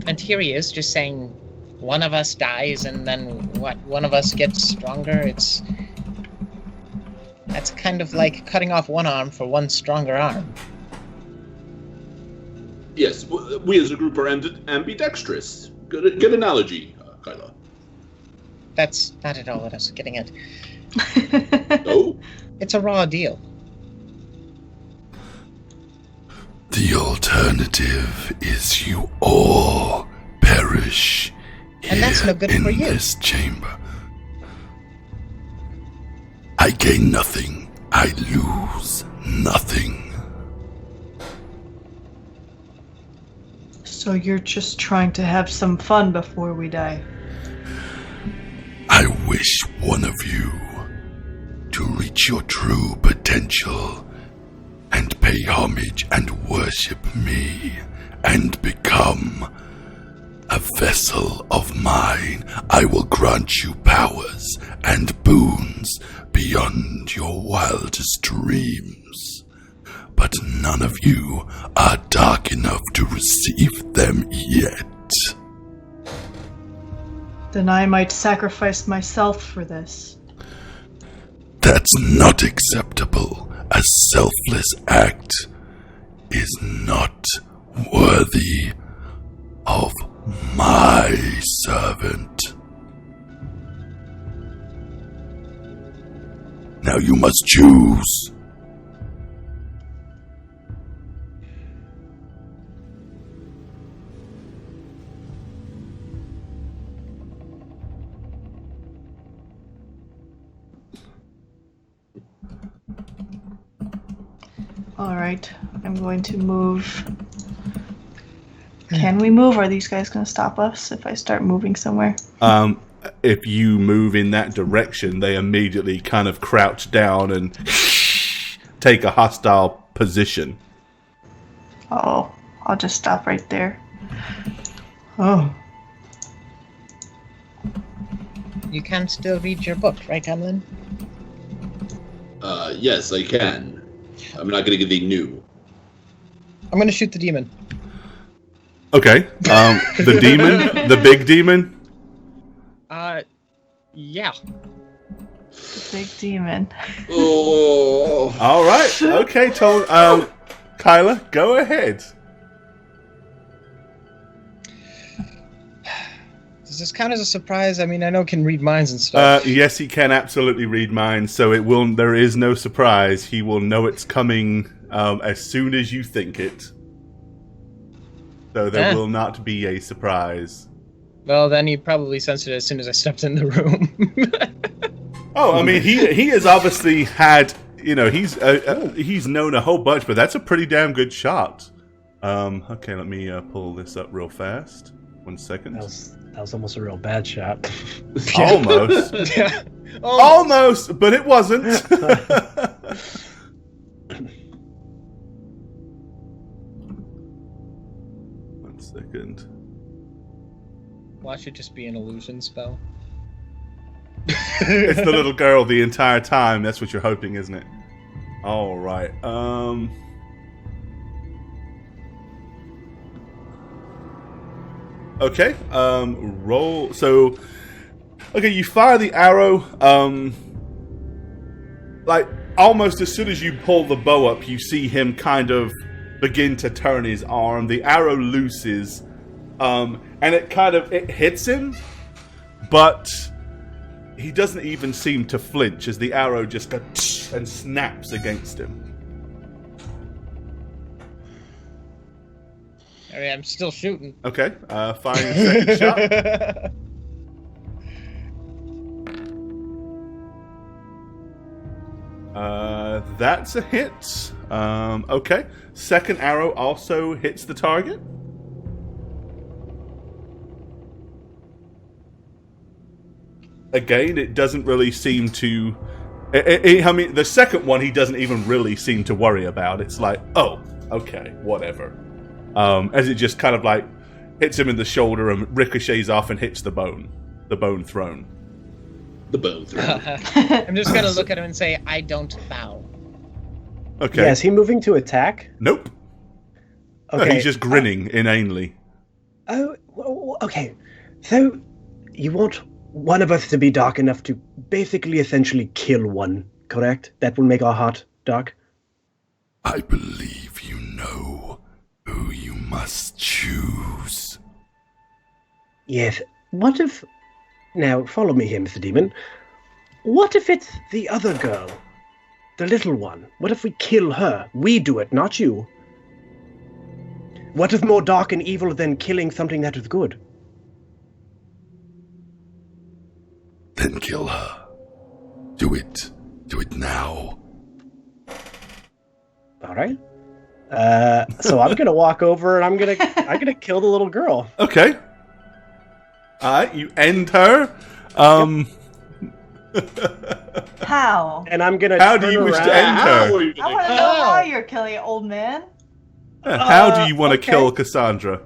And here he is, just saying, one of us dies and then what, one of us gets stronger. That's kind of like cutting off one arm for one stronger arm. Yes, we as a group are ambidextrous. Good analogy, Kyla. That's not at all what I was getting at. Oh? It's a raw deal. The alternative is you all perish And that's no good in for you. this chamber. I gain nothing. I lose nothing. So you're just trying to have some fun before we die. I wish one of you to reach your true potential and pay homage and worship me and become a vessel of mine. I will grant you powers and boons beyond your wildest dreams. But none of you are dark enough to receive them yet. Then I might sacrifice myself for this. That's not acceptable. A selfless act is not worthy of my servant. Now you must choose. Alright, I'm going to move. Can we move? Are these guys going to stop us if I start moving somewhere? If you move in that direction, they immediately kind of crouch down and take a hostile position. Oh, I'll just stop right there. Oh. You can still read your book, right, Emlyn? Yes, I can. I'm not going to get the new. I'm gonna shoot the demon. Okay. The demon? The big demon? Yeah. Big demon. Oh. All right. Okay, Kyla, go ahead. Does this count as a surprise? I mean, I know it can read minds and stuff. Yes, he can absolutely read minds, so it will. There is no surprise. He will know it's coming as soon as you think it. So there will not be a surprise. Well, then he probably sensed it as soon as I stepped in the room. Oh, I mean, he has obviously had, he's known a whole bunch, but that's a pretty damn good shot. Okay, let me pull this up real fast. 1 second. That was almost a real bad shot. Almost. Yeah. Almost, but it wasn't. 1 second. Watch it just be an illusion spell. It's the little girl the entire time. That's what you're hoping, isn't it? All right. Okay. Roll. So, okay, you fire the arrow. Like almost as soon as you pull the bow up, you see him kind of begin to turn his arm. The arrow looses, and it hits him, but he doesn't even seem to flinch as the arrow just goes and snaps against him. I mean, I'm still shooting. Okay, firing the second shot. That's a hit. Okay, second arrow also hits the target. Again, it doesn't really seem to... I mean, the second one he doesn't even really seem to worry about. It's like, oh, okay, whatever. As it just kind of like hits him in the shoulder and ricochets off and hits the bone throne. The bone throw. I'm just gonna look at him and say, I don't bow. Okay. Yeah, is he moving to attack? Nope. No, Okay. he's just grinning inanely. Oh, okay. So, you want one of us to be dark enough to basically essentially kill one correct? That will make our heart dark. I believe you know who you must choose. Yes. What if... Now, follow me here, Mr. Demon. What if it's the other girl? The little one? What if we kill her? We do it, not you. What is more dark and evil than killing something that is good? Then kill her. Do it. Do it now. All right. So I'm gonna walk over and I'm gonna kill the little girl. Okay. Alright, you end her. How? And I'm gonna. How do you wish to end How her? are you I gonna want to know how you're killing it, old man. How do you want to okay. kill Cassandra?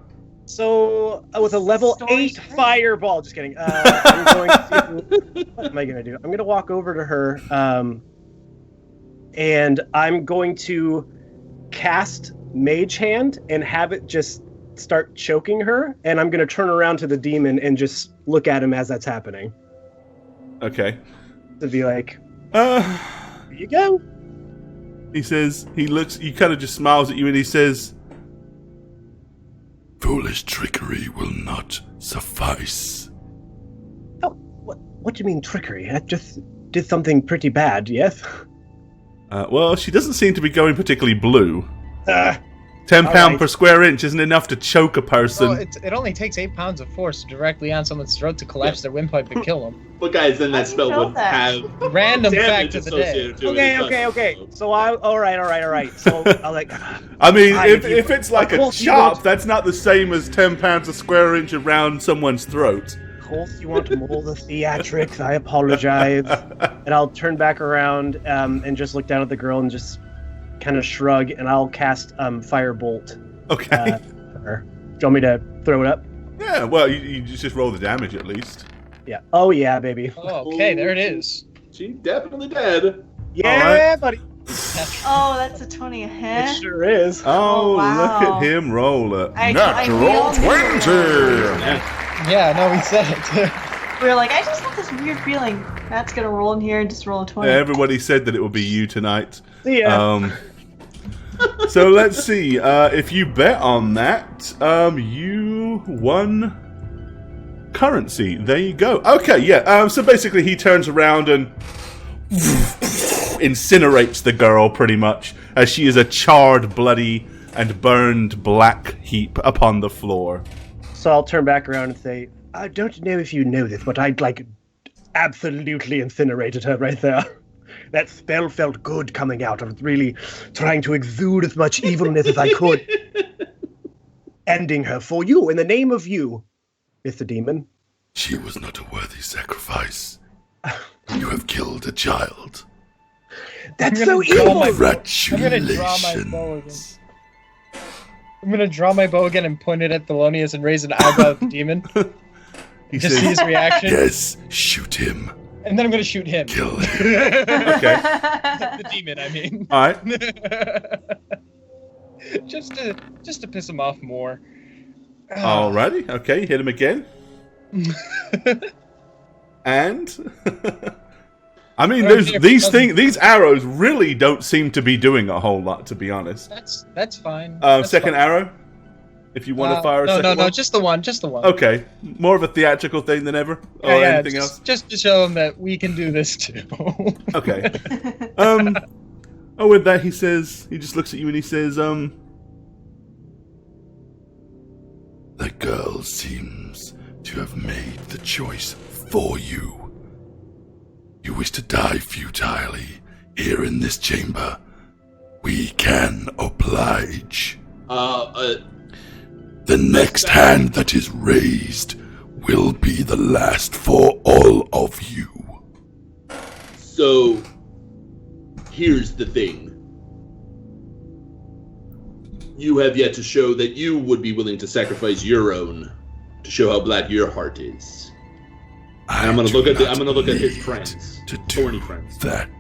So with a level Story's 8 great. fireball, just kidding. I'm going to. What am I gonna do? I'm gonna walk over to her, and I'm going to cast Mage Hand and have it just start choking her. And I'm gonna turn around to the demon and just look at him as that's happening. Okay. To be like, Uh, here you go. he says, he looks, he kind of just smiles at you and he says, Foolish trickery will not suffice. Oh, what do you mean trickery? I just did something pretty bad. Yes. well, she doesn't seem to be going particularly blue. Uh, 10 All pound right. per square inch isn't enough to choke a person. Well, it only takes 8 pounds of force directly on someone's throat to collapse their windpipe and kill them. But guys, then that How do you spell know would that? have Random fact damage of the day. associated to it. okay. So all right. So I'll like. I mean, Hi, if it's like of a course you chop, won't- that's not the same as 10 pounds a square inch around someone's throat. Of course, you want more the theatrics. I apologize. And I'll turn back around and just look down at the girl and just kind of shrug, and I'll cast Firebolt. Okay. at her. Do you want me to throw it up? yeah, well, you just roll the damage at least. Yeah. Oh yeah, baby. Oh, okay, there it is. She's definitely dead. Yeah, right. buddy. Oh, that's a 20 a hit. It sure is. Oh, wow. look at him roll it. I Natural we all knew 20. Yeah, no, he said it. We were like, I just have this weird feeling Matt's gonna roll in here and just roll a 20. Everybody said that it would be you tonight. See ya. So let's see. If you bet on that, you won currency. There you go. Okay, yeah. So basically, he turns around and incinerates the girl pretty much, as she is a charred, bloody, and burned black heap upon the floor. So I'll turn back around and say, I don't know if you know this, but I'd absolutely incinerated her right there. That spell felt good coming out. I was really trying to exude as much evilness as I could. Ending her for you, in the name of you, Mr. Demon. She was not a worthy sacrifice. You have killed a child. That's I'm so gonna draw evil! my- Congratulations. I'm gonna draw my bow again and point it at Thelonious and raise an eyebrow at the demon. He Just see says, his reaction. Yes, shoot him. And then I'm gonna shoot him. Kill him. okay. The demon, I mean. All right. just to piss him off more. Alrighty. Okay, hit him again. And I mean, these arrows really don't seem to be doing a whole lot, to be honest. That's fine. That's Second fine. arrow, if you want to fire a no, second no, one. just the one. Okay, more of a theatrical thing than ever, or Yeah, anything else. just to show him that we can do this too. Okay. With that, he just looks at you and he says, The girl seems to have made the choice for you. You wish to die futilely here in this chamber. We can oblige. The next hand that is raised will be the last for all of you. So, here's the thing. You have yet to show that you would be willing to sacrifice your own to show how black your heart is. And I'm gonna look at his friends, to do thorny friends. that.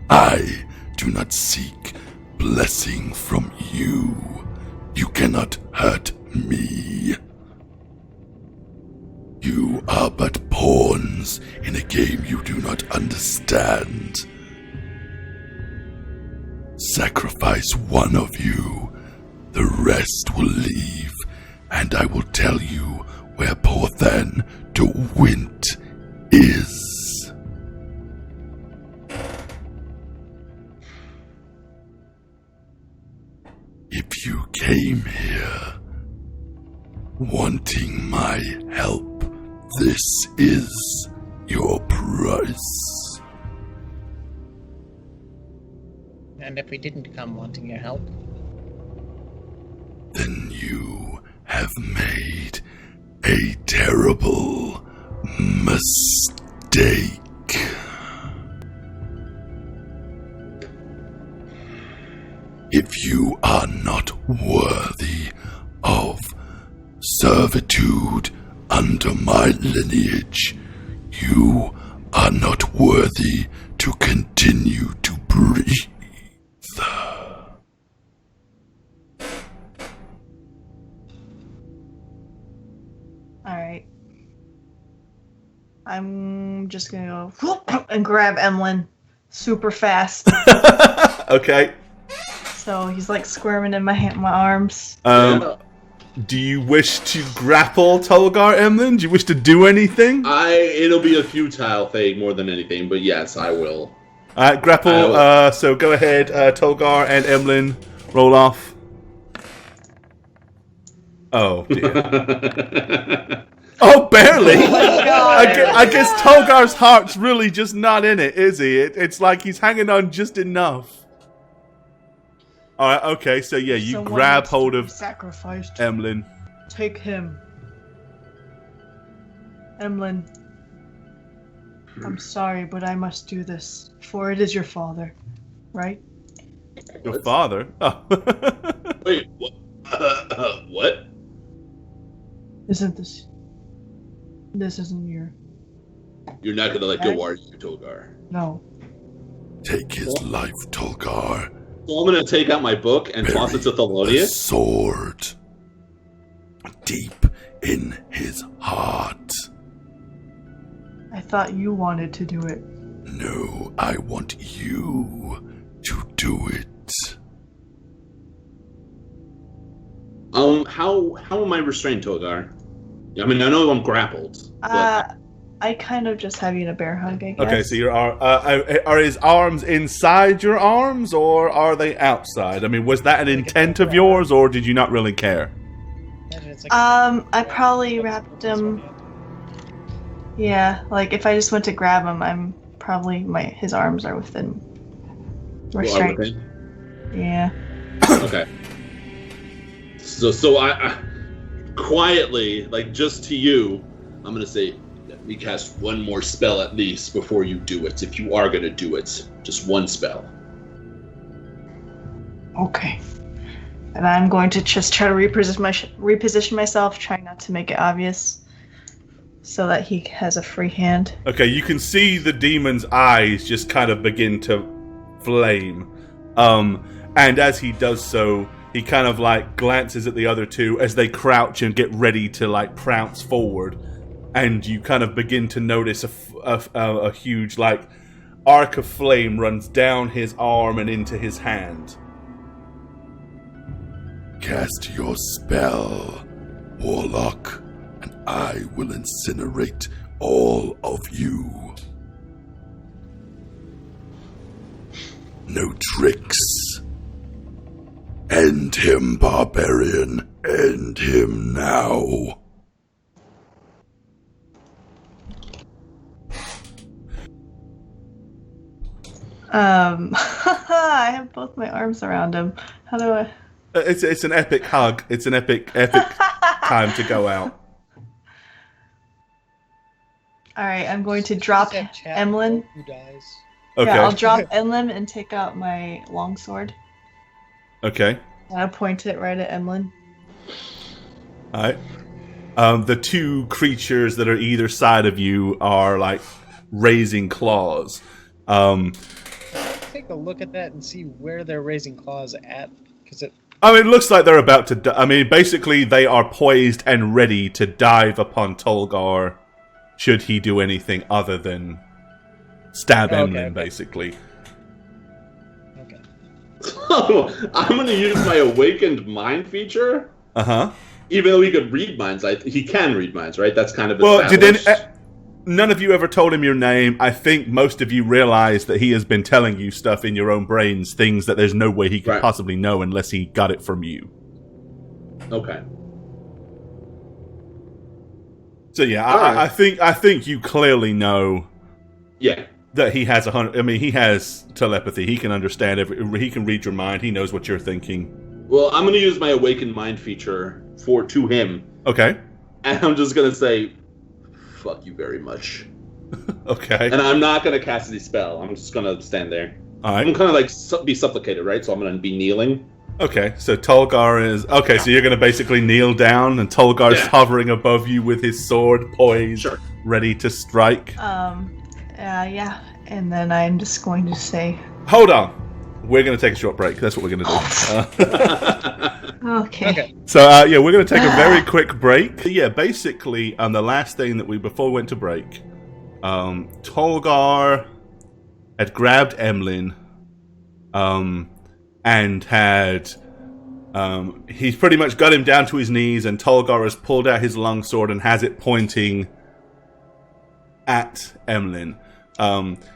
I do not seek blessing from you. You cannot hurt me. You are but pawns in a game you do not understand. sacrifice one of you. The rest will leave, and I will tell you where Porthan de Wint is. If you came here wanting my help, this is your price. And if we didn't come wanting your help? Then you have made a terrible mistake. If you are not worthy of servitude under my lineage, you are not worthy to continue to breathe. Alright. I'm just gonna go whoop and grab Emlyn super fast. Okay. So he's like squirming in my arms. Do you wish to grapple Tolgar, Emlyn? Do you wish to do anything? It'll be a futile thing more than anything, but yes, I will. Alright, grapple. So go ahead, Tolgar and Emlyn, roll off. Oh, dear. Oh, barely! I guess Tolgar's heart's really just not in it, is he? It's like he's hanging on just enough. Alright, okay, so yeah, you Someone grab needs hold to of be sacrificed. Emlyn. Take him. Emlyn. I'm sorry, but I must do this, for it is your father, right? Your father? Oh. Wait, what? What? Isn't this... This isn't your... You're not gonna let go, are you, Tolgar? No. Take his life, Tolgar. So I'm gonna take out my book and toss it to The Thelonious. sword deep in his heart. I thought you wanted to do it. No, I want you to do it. How am I restrained, Tolgar? I mean, I know I'm grappled. But I kind of just have you in a bear hug, I guess. Okay, so are his arms inside your arms, or are they outside? I mean, was that an intent of yours, or did you not really care? I probably wrapped him... Yeah, like, if I just went to grab him, I'm probably... his arms are within restraint. Yeah. Okay. So I quietly, like, just to you, I'm gonna say, let me cast one more spell at least before you do it. If you are gonna do it, just one spell. Okay. And I'm going to just try to reposition myself, trying not to make it obvious, so that he has a free hand. Okay, you can see the demon's eyes just kind of begin to flame. And as he does so, he kind of like glances at the other two as they crouch and get ready to like pounce forward. And you kind of begin to notice a huge like arc of flame runs down his arm and into his hand. Cast your spell, Warlock, and I will incinerate all of you. No tricks. End him, barbarian. End him now. I have both my arms around him. How do I... It's an epic hug. It's an epic time to go out. Alright, I'm going to drop Emlyn. Who dies? Okay. Yeah, I'll drop Emlyn and take out my longsword. Okay. And I'll point it right at Emlyn. Alright. The two creatures that are either side of you are like raising claws. Take a look at that and see where they're raising claws at, because it. I mean, it looks like they're about to. I mean, basically, they are poised and ready to dive upon Tolgar, should he do anything other than stab Emlyn, basically. Okay. I'm going to use my awakened mind feature. Uh-huh. Even though he could read minds, he can read minds, right? That's kind of Well, established. none of you ever told him your name. I think most of you realize that he has been telling you stuff in your own brains, things that there's no way he could possibly know unless he got it from you. Okay. So yeah, I think you clearly know. Yeah. That he has he has telepathy. He can understand he can read your mind. He knows what you're thinking. Well, I'm going to use my awakened mind feature to him. Okay. And I'm just going to say, fuck you very much. Okay. And I'm not going to cast any spell. I'm just going to stand there. All right. I'm kind of like be supplicated, right? So I'm going to be kneeling. Okay, so Tolgar is... Okay, so you're going to basically kneel down, and Tolgar's hovering above you with his sword poised, ready to strike. Yeah. And then I'm just going to say... Hold on. We're going to take a short break. That's what we're going to do. Okay. So, we're going to take a very quick break. Yeah, basically, the last thing that before we went to break, Tolgar had grabbed Emlyn, and had he's pretty much got him down to his knees, and Tolgar has pulled out his longsword and has it pointing at Emlyn.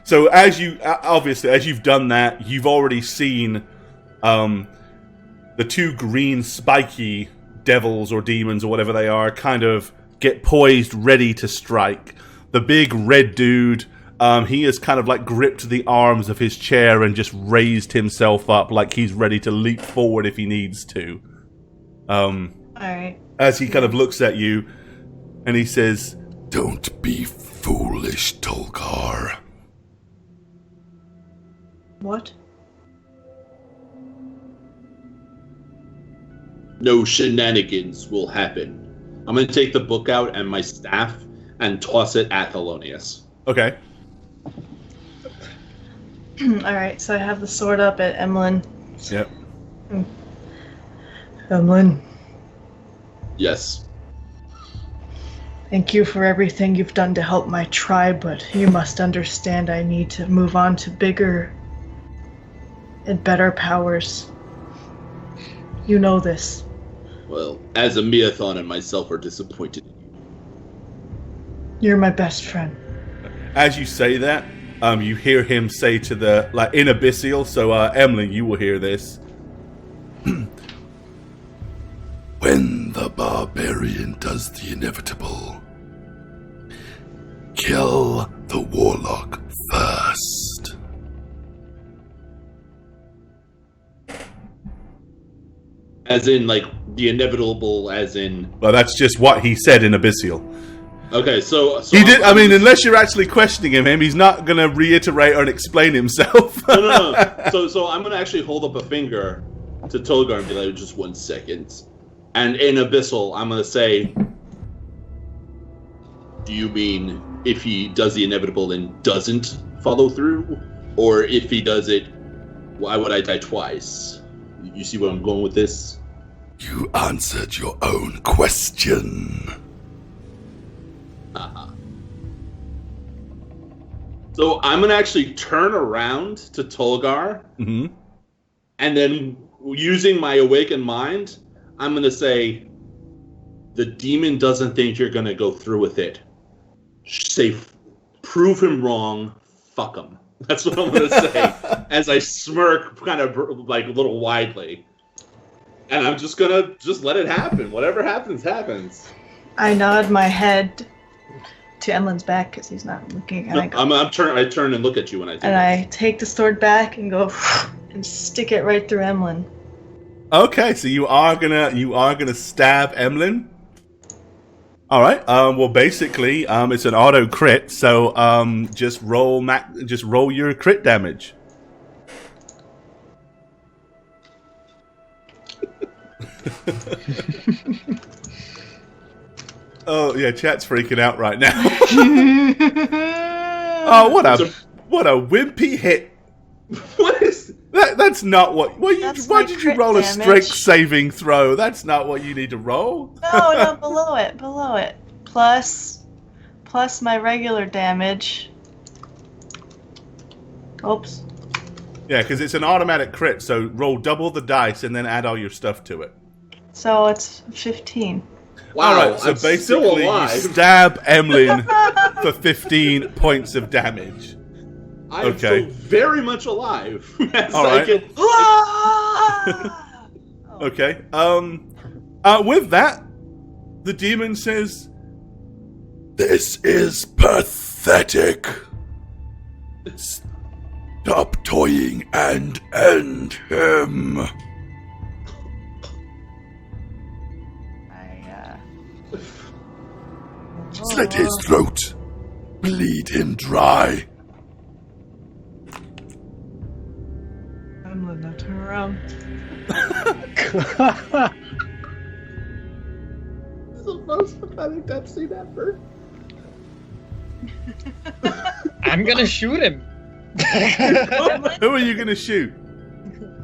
So as you've done that, you've already seen the two green spiky devils or demons or whatever they are kind of get poised, ready to strike. The big red dude, he has kind of like gripped the arms of his chair and just raised himself up like he's ready to leap forward if he needs to. Alright. As he kind of looks at you and he says, "Don't be foolish, Tolgar." What? No shenanigans will happen. I'm going to take the book out and my staff and toss it at Thelonious. Okay. Alright, so I have the sword up at Emlyn. Yep. Emlyn, Yes. thank you for everything you've done to help my tribe, but you must understand I need to move on to bigger and better powers. You know this. Well, as a Meathon and myself are disappointed. You're my best friend. As you say that, you hear him say to the, like, in Abyssal, so, Emlyn, you will hear this. When the barbarian does the inevitable, kill the warlock first. As in, like, the inevitable, as in... Well, that's just what he said in Abyssal. Okay, so he did. I mean, unless you're actually questioning him, he's not going to reiterate or explain himself. No. So I'm going to actually hold up a finger to Tolgar and be like, just 1 second. And in Abyssal, I'm going to say, do you mean if he does the inevitable and doesn't follow through? Or if he does it, why would I die twice? You see where I'm going with this? You answered your own question. Uh-huh. So I'm going to actually turn around to Tolgar, and then using my awakened mind, I'm going to say, the demon doesn't think you're going to go through with it. Say, prove him wrong, fuck him. That's what I'm going to say, as I smirk kind of like a little widely. And I'm just going to just let it happen. Whatever happens, happens. I nod my head to Emlyn's back because he's not looking. And I turn and look at you when I do. And I take the sword back and go and stick it right through Emlyn. Okay, so you are gonna stab Emlyn. All right. Well, basically, it's an auto crit. So, just roll your crit damage. Oh yeah, chat's freaking out right now. Oh, what a wimpy hit! What is that? That's not what. Why did you roll damage. A strength saving throw? That's not what you need to roll. No, below it. Plus my regular damage. Oops. Yeah, because it's an automatic crit, so roll double the dice and then add all your stuff to it. So it's 15. Wow, Alright, so I'm still basically you alive. stab Emlyn for 15 points of damage. I'm Okay. still very much alive. As All I right. get- Ah! Okay. With that, the demon says, This is pathetic. Stop toying and end him. Slit his throat. Bleed him dry. I'm letting that turn around. This is the most pathetic death scene ever. I'm gonna shoot him. who are you going to shoot?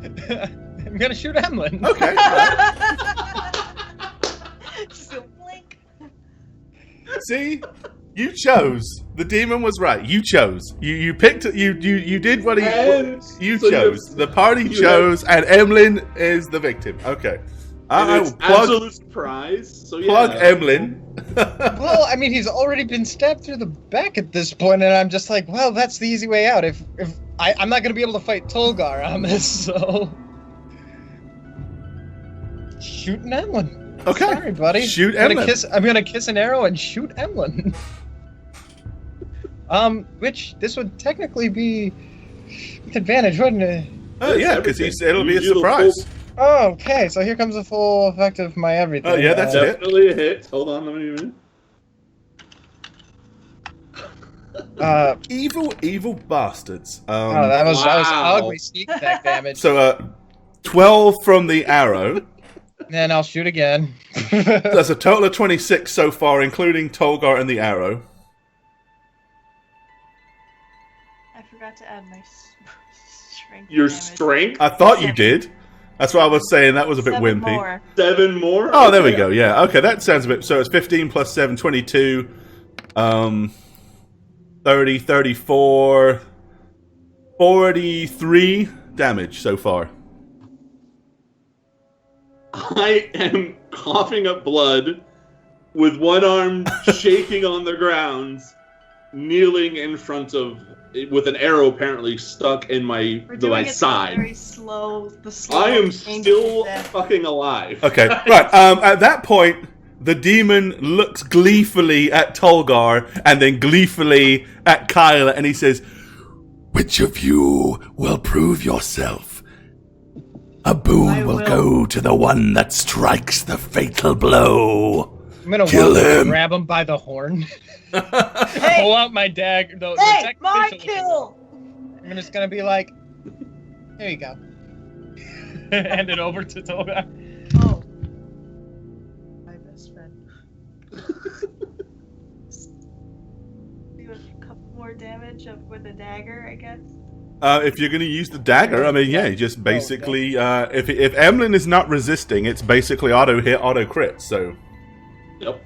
I'm gonna shoot Emlyn. Okay. Just go blink. See? You chose. The demon was right. You chose. You picked. You did what And you so chose. The party you chose, and Emlyn is the victim. Okay. I And it's will plug absolute surprise. So yeah. plug Emlyn. Well, I mean, he's already been stabbed through the back at this point, and I'm just like, well, that's the easy way out. If I'm not gonna be able to fight Tolgar on this, so shoot Emlyn. Okay. Sorry, buddy. Shoot I'm Emlyn. gonna kiss an arrow and shoot Emlyn. Which this would technically be with advantage, wouldn't it? Oh yeah, because it'll be a You do the surprise. Oh, okay. So here comes the full effect of my everything. Oh, yeah, that's it. Definitely a hit. Hold on, let me. Evil bastards. that was Wow. ugly sneak attack damage. So 12 from the arrow. Then I'll shoot again. That's a total of 26 so far, including Tolgar and the arrow. I forgot to add my strength. Your damage. strength? I thought you did. That's what I was saying. That was a bit 7 wimpy. more. 7 more? Oh, there we go. Yeah. Okay, that sounds a bit. So it's 15 plus 7, 22. 30, 34, 43 damage so far. I am coughing up blood with one arm shaking on the ground, kneeling in front of, with an arrow apparently stuck in my We're doing it side. very slow. The slow I am painful still death. fucking alive. Okay, right. At that point, the demon looks gleefully at Tolgar and then gleefully at Kyla, and he says, Which of you will prove yourself? A boon I will will. go to the one that strikes the fatal blow. I'm gonna Kill walk up and him. grab him by the horn. Hey! Pull out my dagger. The Hey, my sacrificial- kill! I'm just gonna be like, here you go. Hand it over to Toga. Oh. My best friend. Do a couple more damage with a dagger, I guess. if you're going to use the dagger, I mean, yeah, you just basically, if Emlyn is not resisting, it's basically auto hit, auto crit. So Yep.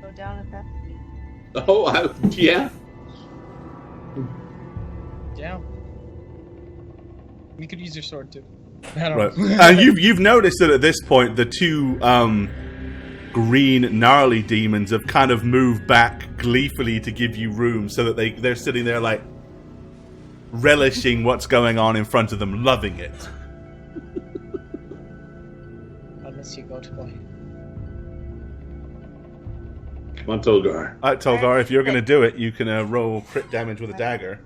Go down at that. Oh, yeah. Yeah. You could use your sword too. I don't right, know. and you've noticed that at this point, the two green gnarly demons have kind of moved back gleefully to give you room, so that they're sitting there like relishing what's going on in front of them, loving it. I'll miss you, goat boy. Come on, Tolgar. All right, Tolgar, if you're going to do it, you can roll crit damage with a dagger.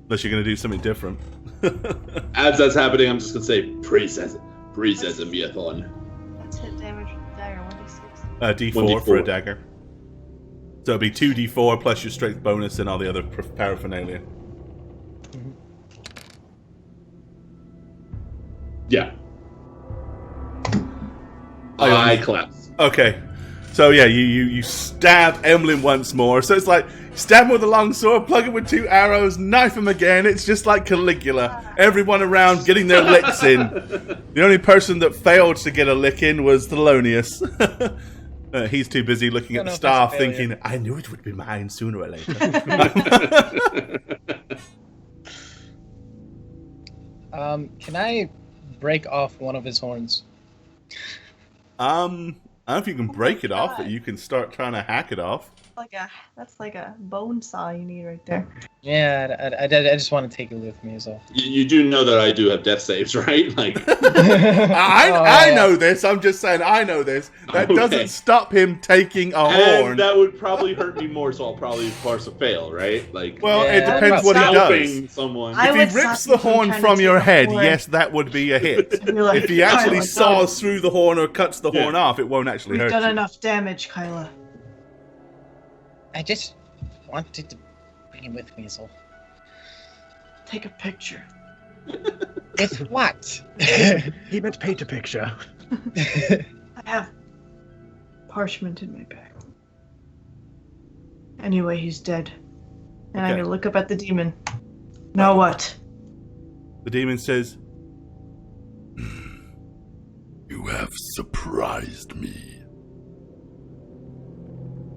Unless you're going to do something different. As that's happening, I'm just gonna say, praise as a Miathon. Let's hit damage with the dagger. 1d6. D4 for a 1d4. dagger. So it'll be 2d4 plus your strength bonus and all the other paraphernalia. Yeah. Oh, yeah. I collapse. Okay. So yeah, you stab Emlyn once more. So it's like, stab him with a long sword, plug him with 2 arrows, knife him again. It's just like Caligula. Everyone around getting their licks in. The only person that failed to get a lick in was Thelonious. He's too busy looking at the if star, that's a failure. thinking, "I knew it would be mine sooner or later." Can I break off one of his horns? I don't know if you can break it off, but God. you can start trying to hack it off. That's like a bone saw you need right there. Yeah, I just want to take it with me as well. You do know that I do have death saves, right? Like, I know this. I'm just saying I know this. That Okay. doesn't stop him taking a and horn. that would probably hurt me more, so I'll probably force a fail, right? Like, Well, Yeah, it depends what he helping does. someone. I If would he rips stop the you from horn trying from to your take a head, horn. yes, that would be a hit. I'd be like, If he actually "Kyla, saws through the horn or cuts the horn off, it won't actually We've hurt done you. enough damage, Kyla. I just wanted to bring him with me as well. Take a picture. With what? He meant paint a picture. I have parchment in my bag. Anyway, he's dead. And I'm Okay. gonna look up at the demon. Now what? The demon says, You have surprised me.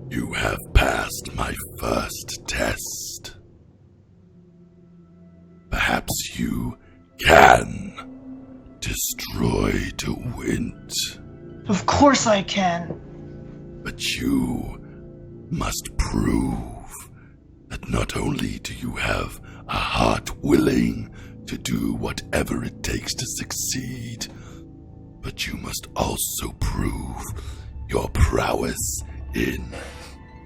You have passed my first test. Perhaps you can destroy Derwent, Of course I can. but you must prove that not only do you have a heart willing to do whatever it takes to succeed, but you must also prove your prowess in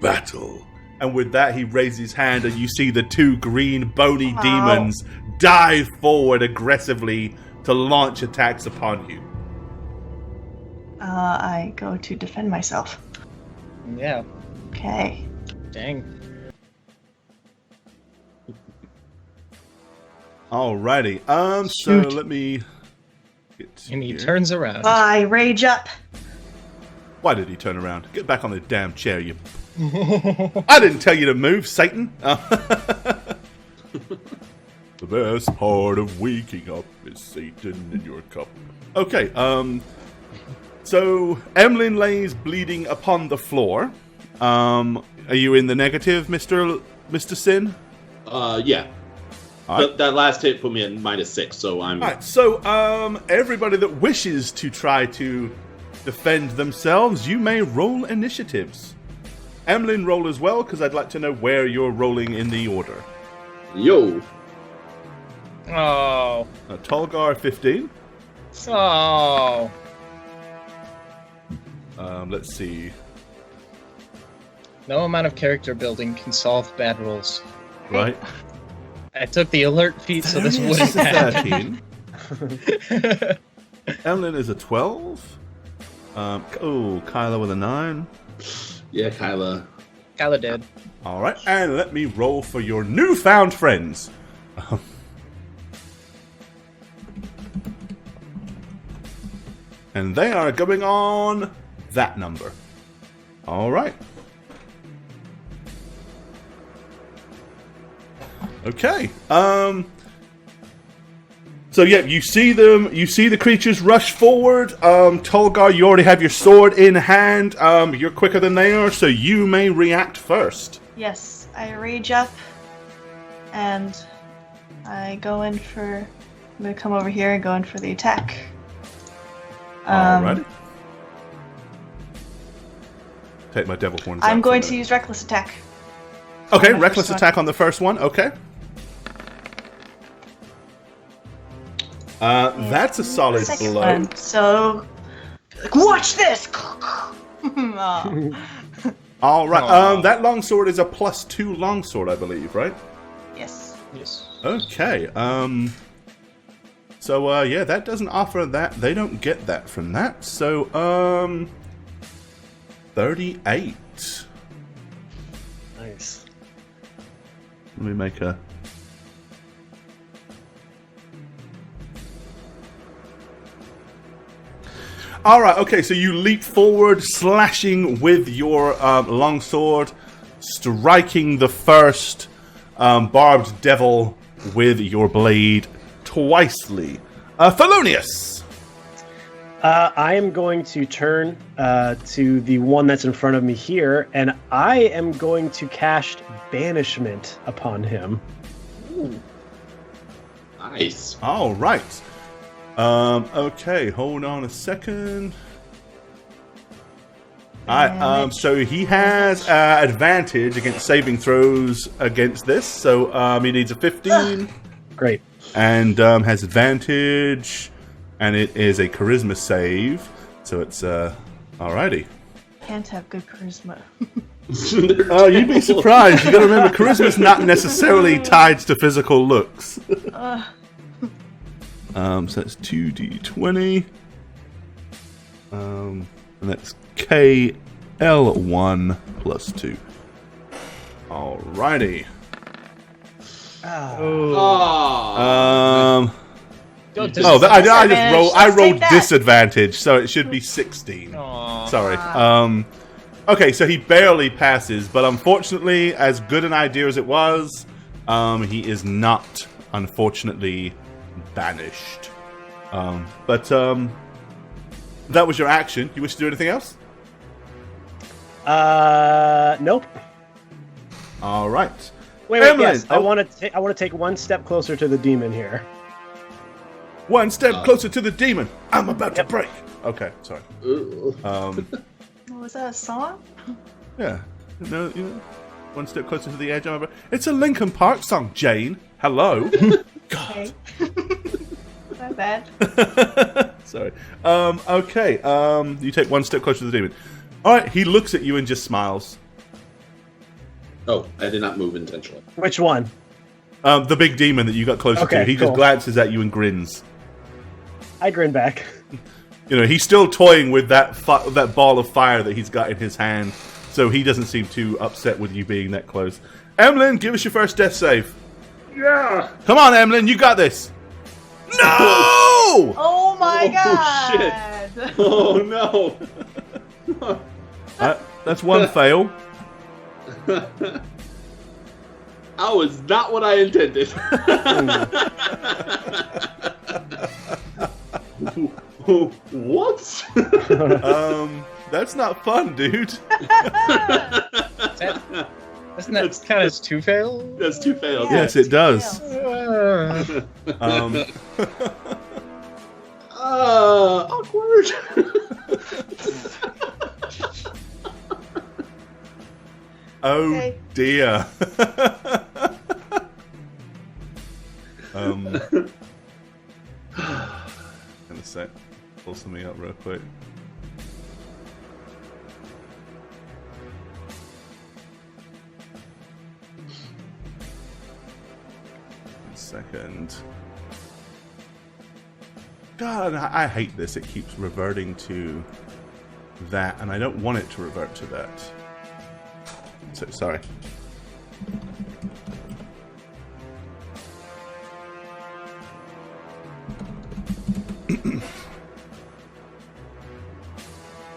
battle. and with that, he raises his hand, and you see the two green, bony Ow. demons dive forward aggressively to launch attacks upon you. I go to defend myself. Yeah, Okay. dang. Alrighty. So Shoot. let me get And he here. turns around. I rage up. Why did he turn around? Get back on the damn chair, you. I didn't tell you to move, Satan. The best part of waking up is Satan in your cup. Okay, so Emlyn lays bleeding upon the floor. Are you in the negative, Mr. Sin? Yeah. Alright. That last hit put me at -6, so I'm. Alright, so everybody that wishes to try to defend themselves, you may roll initiatives. Emlyn, roll as well, because I'd like to know where you're rolling in the order. Yo. Oh. Tolgar, 15. Oh. Let's see. No amount of character building can solve bad rolls. Right? I took the alert feat, so this Thelonious wouldn't is a happen. 13. Emlyn is a 12. Kyla with a 9. Yeah, Kyla. Kyla did. Alright, and let me roll for your newfound friends. And they are going on that number. Alright. Okay. So yeah, you see them. You see the creatures rush forward. Tolgar, you already have your sword in hand. You're quicker than they are, so you may react first. Yes, I rage up. And I go in for... I'm gonna come over here and go in for the attack. Alrighty. Take my devil horns. I'm out for a going to minute. use reckless attack. Okay, my reckless first one. attack on the first one. Okay. That's a solid Second blow. one. So, watch this. Aw. All right. Aw. That longsword is a +2 longsword, I believe, right? Yes. Yes. Okay. So yeah, that doesn't offer that. They don't get that from that. So 38. Nice. Let me make a. All right. Okay. So you leap forward, slashing with your longsword, striking the first barbed devil with your blade twicely. Thelonious. I am going to turn to the one that's in front of me here, and I am going to cast Banishment upon him. Ooh. Nice. All right. Okay, hold on a second. So he has advantage against saving throws against this. So he needs a 15. Great. And has advantage, and it is a charisma save. So it's alrighty. Can't have good charisma. Oh, you'd be surprised. You got to remember, charisma's not necessarily tied to physical looks. So that's 2d20. And that's KL1 plus 2. Alrighty. I rolled disadvantage, so it should be 16. Aww. Sorry. Okay, so he barely passes, but unfortunately, as good an idea as it was, he is not, unfortunately, banished. But that was your action. You wish to do anything else? Nope. All right. Wait, Emlyn, yes. I want to take one step closer to the demon here. One step closer to the demon. I'm about to break. Okay, sorry. Was that a song? Yeah. No, one step closer to the edge. It's a Linkin Park song, Jane. Hello. God. My bad. Sorry. Okay. You take one step closer to the demon. All right. He looks at you and just smiles. Oh, I did not move intentionally. Which one? The big demon that you got closer to. He just glances at you and grins. I grin back. He's still toying with that ball of fire that he's got in his hand, so he doesn't seem too upset with you being that close. Emlyn, give us your first death save. Yeah. Come on, Emlyn, you got this. No! Oh my god! Shit. Oh no! That's one fail. That was not what I intended. What? That's not fun, dude. Doesn't that count as 2 fails? That's 2 fails. Yeah, Yes, it does. Awkward. Oh Okay. dear. Gonna sec. Pull something up real quick. One second. God, I hate this. It keeps reverting to that, and I don't want it to revert to that. So, sorry.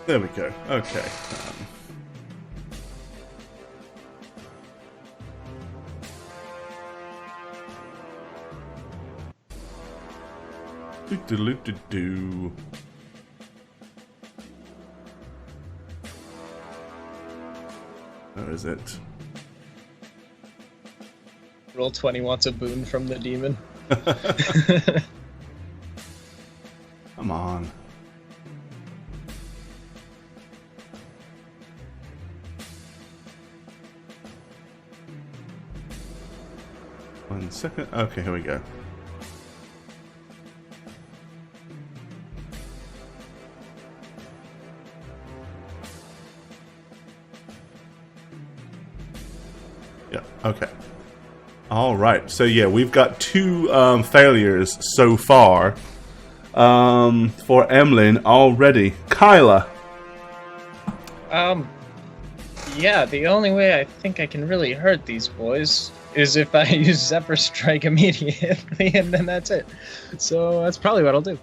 There we go. Okay. Do. Where is it? Roll 20 wants a boon from the demon. Come on. One second. Okay, here we go. Yeah, okay. All right. So, yeah, we've got 2 failures so far for Emlyn already. Kyla. Yeah, the only way I think I can really hurt these boys is if I use Zephyr Strike immediately, and then that's it. So that's probably what I'll do.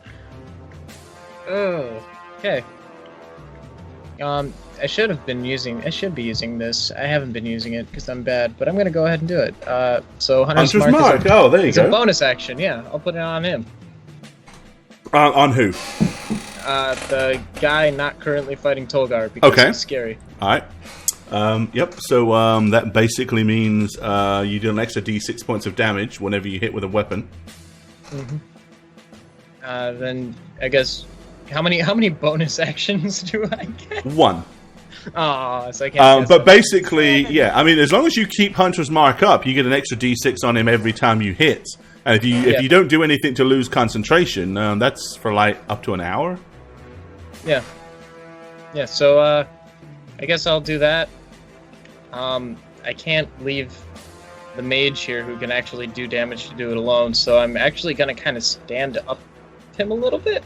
Oh, okay. I should be using this. I haven't been using it because I'm bad, but I'm gonna go ahead and do it. So Hunter's Mark. Oh, there you it's go. a bonus action. Yeah, I'll put it on him. On who? The guy not currently fighting Tolgar because Okay. he's scary. All right. Yep. So that basically means you do an extra d6 points of damage whenever you hit with a weapon. Then I guess how many bonus actions do I get? 1. Oh, so I can't. But basically, yeah. I mean, as long as you keep Hunter's Mark up, you get an extra d6 on him every time you hit. And if you don't do anything to lose concentration, that's for like up to an hour. Yeah. Yeah. So I guess I'll do that. I can't leave the mage here who can actually do damage to do it alone, so I'm actually gonna kind of stand up him a little bit.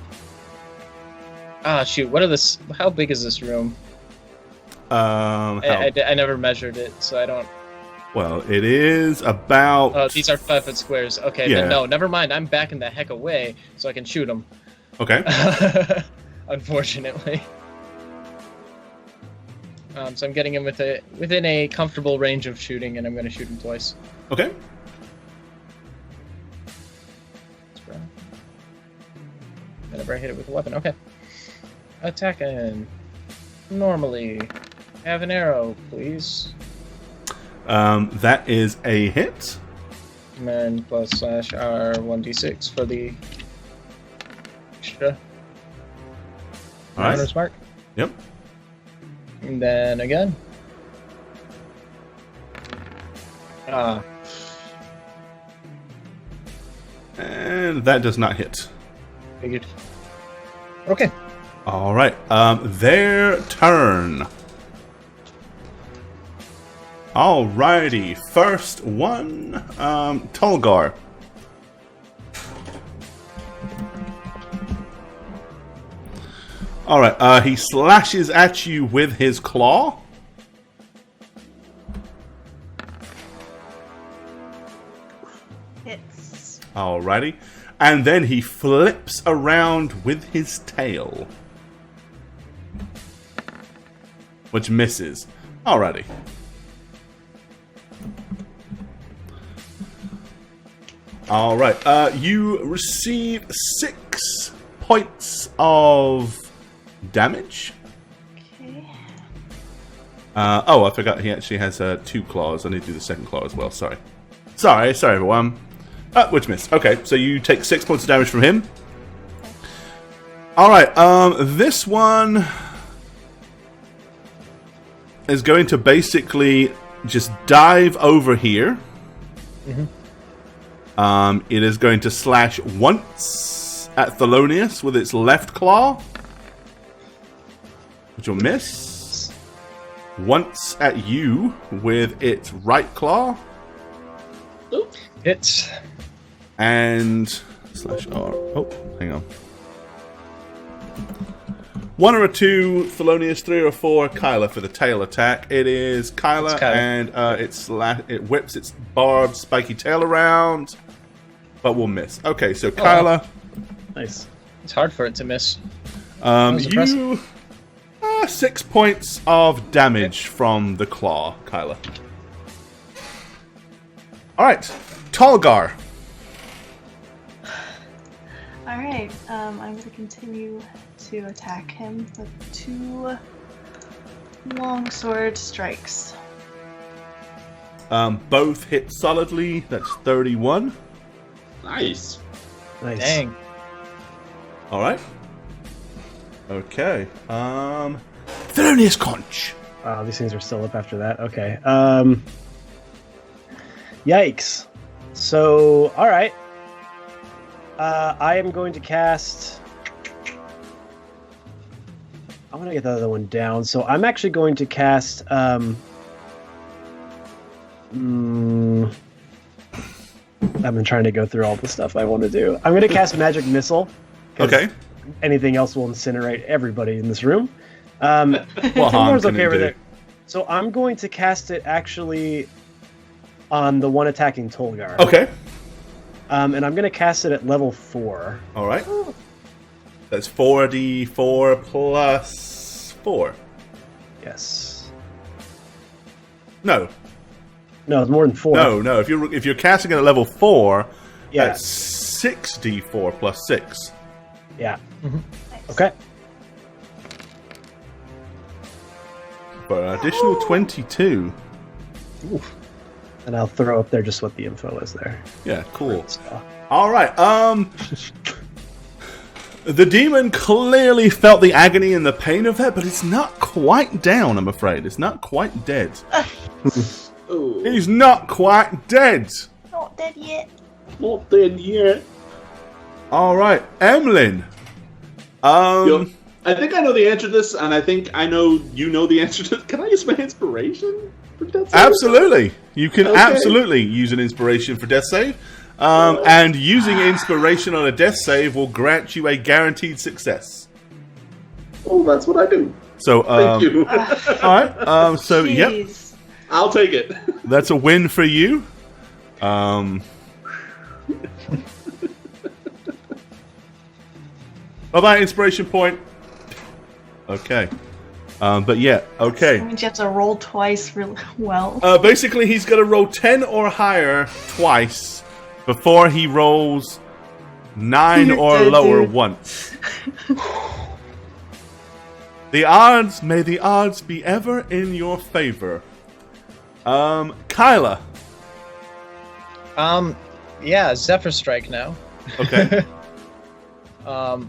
Ah, shoot! How big is this room? I never measured it, so I don't. Well, it is about. Oh, these are 5-foot squares. Okay, Yeah. then no, never mind. I'm backing the heck away so I can shoot him. Okay. Unfortunately. So I'm getting him within a comfortable range of shooting, and I'm going to shoot him twice. Okay. Whenever I hit it with a weapon. Okay. Attacking. Normally. Have an arrow, please. That is a hit. And then plus slash R 1d6 for the extra. All right. Bonus mark. Yep. And then again. And that does not hit. Figured. Okay. All right. Their turn. Alrighty. First one, Tolgar. All right. He slashes at you with his claw. Hits. Alrighty. And then he flips around with his tail. Which misses. Alrighty. Alright. You receive 6 points of damage. Okay. I forgot he actually has 2 claws. I need to do the second claw as well. Sorry, everyone. Which missed. Okay, so you take 6 points of damage from him. Alright, this one is going to basically just dive over here. It is going to slash once at Thelonious with its left claw, which will miss. Once at you with its right claw. Hits. And slash R. Oh, hang on. 1 or 2, Thelonious, 3 or 4, Kyla for the tail attack. It is Kyla, and it whips its barbed, spiky tail around, but will miss. Okay, so Kyla. Nice. It's hard for it to miss. You 6 points of damage from the claw, Kyla. All right, Tolgar. All right. I'm going to continue to attack him with 2 longsword strikes. Both hit solidly. That's 31. Nice. Nice. Dang. All right. Okay. Thelonious Conch. These things are still up after that. Okay. Yikes. So, all right. I am going to cast. I want to get the other one down. So I'm actually going to cast. I've been trying to go through all the stuff I want to do. I'm going to cast Magic Missile. Okay. Anything else will incinerate everybody in this room. What harm can it do? So I'm going to cast it actually on the one attacking Tolgar. Okay. And I'm going to cast it at level 4. All right. That's 4d4 plus 4. Yes. No. No, it's more than 4. No. If you're casting it at level 4, Yeah. that's 6d4 plus 6. Yeah. Nice. Okay. For an additional 22. Oof. And I'll throw up there just what the info is there. Yeah, cool. So, All right. The demon clearly felt the agony and the pain of that, but it's not quite down, I'm afraid. It's not quite dead. Oh, He's not quite dead. Not dead yet. not dead yet. All right, Emlyn. Yo, I think I know the answer to this, and I think I know you know the answer to this. Can I use my inspiration for death save? Absolutely. You can Okay. absolutely use an inspiration for death save. And using inspiration on a death save will grant you a guaranteed success. Oh, that's what I do. So, Thank you. all right. So, yep, Jeez. I'll take it. that's a win for you. Bye bye, inspiration point. Okay. But yeah, okay. That means you have to roll twice really well. Basically, he's going to roll 10 or higher twice before he rolls 9 or Dude. lower once. May the odds be ever in your favor. Kyla. Yeah, Zephyr Strike now. Okay. Gonna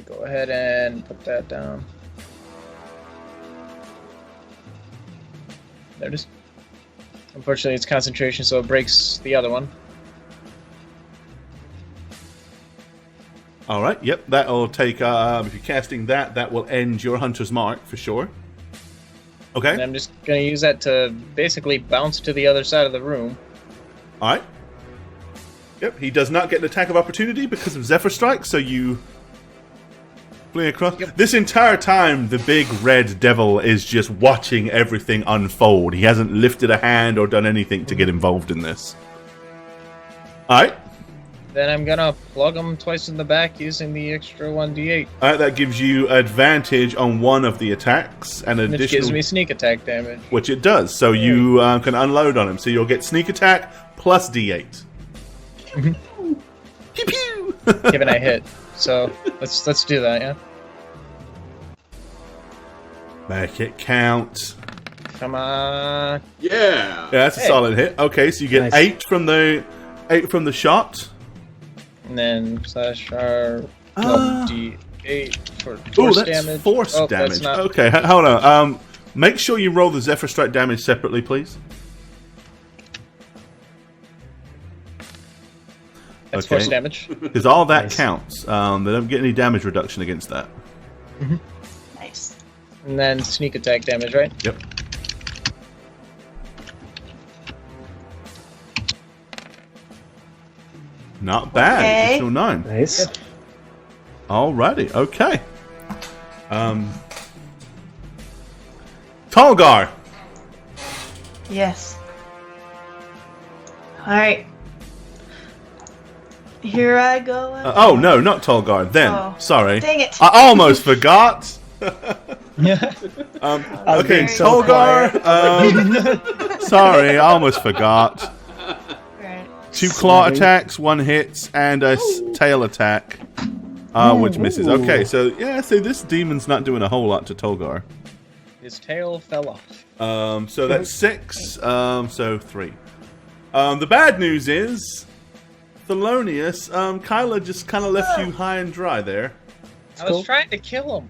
go ahead and put that down. There it is. Unfortunately, it's concentration, so it breaks the other one. All right. Yep. That'll take. If you're casting that, that will end your hunter's mark for sure. Okay. And I'm just gonna use that to basically bounce to the other side of the room. All right. Yep. He does not get an attack of opportunity because of Zephyr Strike. So you flee across. Yep. This entire time, the big red devil is just watching everything unfold. He hasn't lifted a hand or done anything to get involved in this. All right. Then I'm gonna plug him twice in the back using the extra 1d8, All right. That gives you advantage on one of the attacks and which additional. gives me sneak attack damage. Which it does. So you can unload on him. So you'll get sneak attack plus D8. Pew pew. Given I hit. So let's do that, yeah. Make it count. Come on. Yeah. Yeah, that's a Hey. solid hit. Okay, so you get Nice. 8 from the shot. And then slash R Ah. 12d8 for Oh, force that's damage. force Oh, damage. That's not, Okay, hold on. Make sure you roll the Zephyr Strike damage separately, please. that's okay. force damage. Because all that Nice. counts. They don't get any damage reduction against that. Nice. And then sneak attack damage, right? Yep. Not bad. Okay. Additional 9. nice. Alrighty, okay. Tolgar. Yes. Alright. Here I go. Oh no, not Tolgar. Then, Oh. sorry. Dang it. I almost forgot. Yeah. was Okay, being so Tolgar. Sorry, I almost forgot. Alright. 2 claw Sorry. attacks, 1 hits, and a tail attack, which misses. Okay, so yeah, so this demon's not doing a whole lot to Tolgar. His tail fell off. So that's 6. So 3. The bad news is, Thelonious, Kyla just kind of left you high and dry there. I was cool. trying to kill him.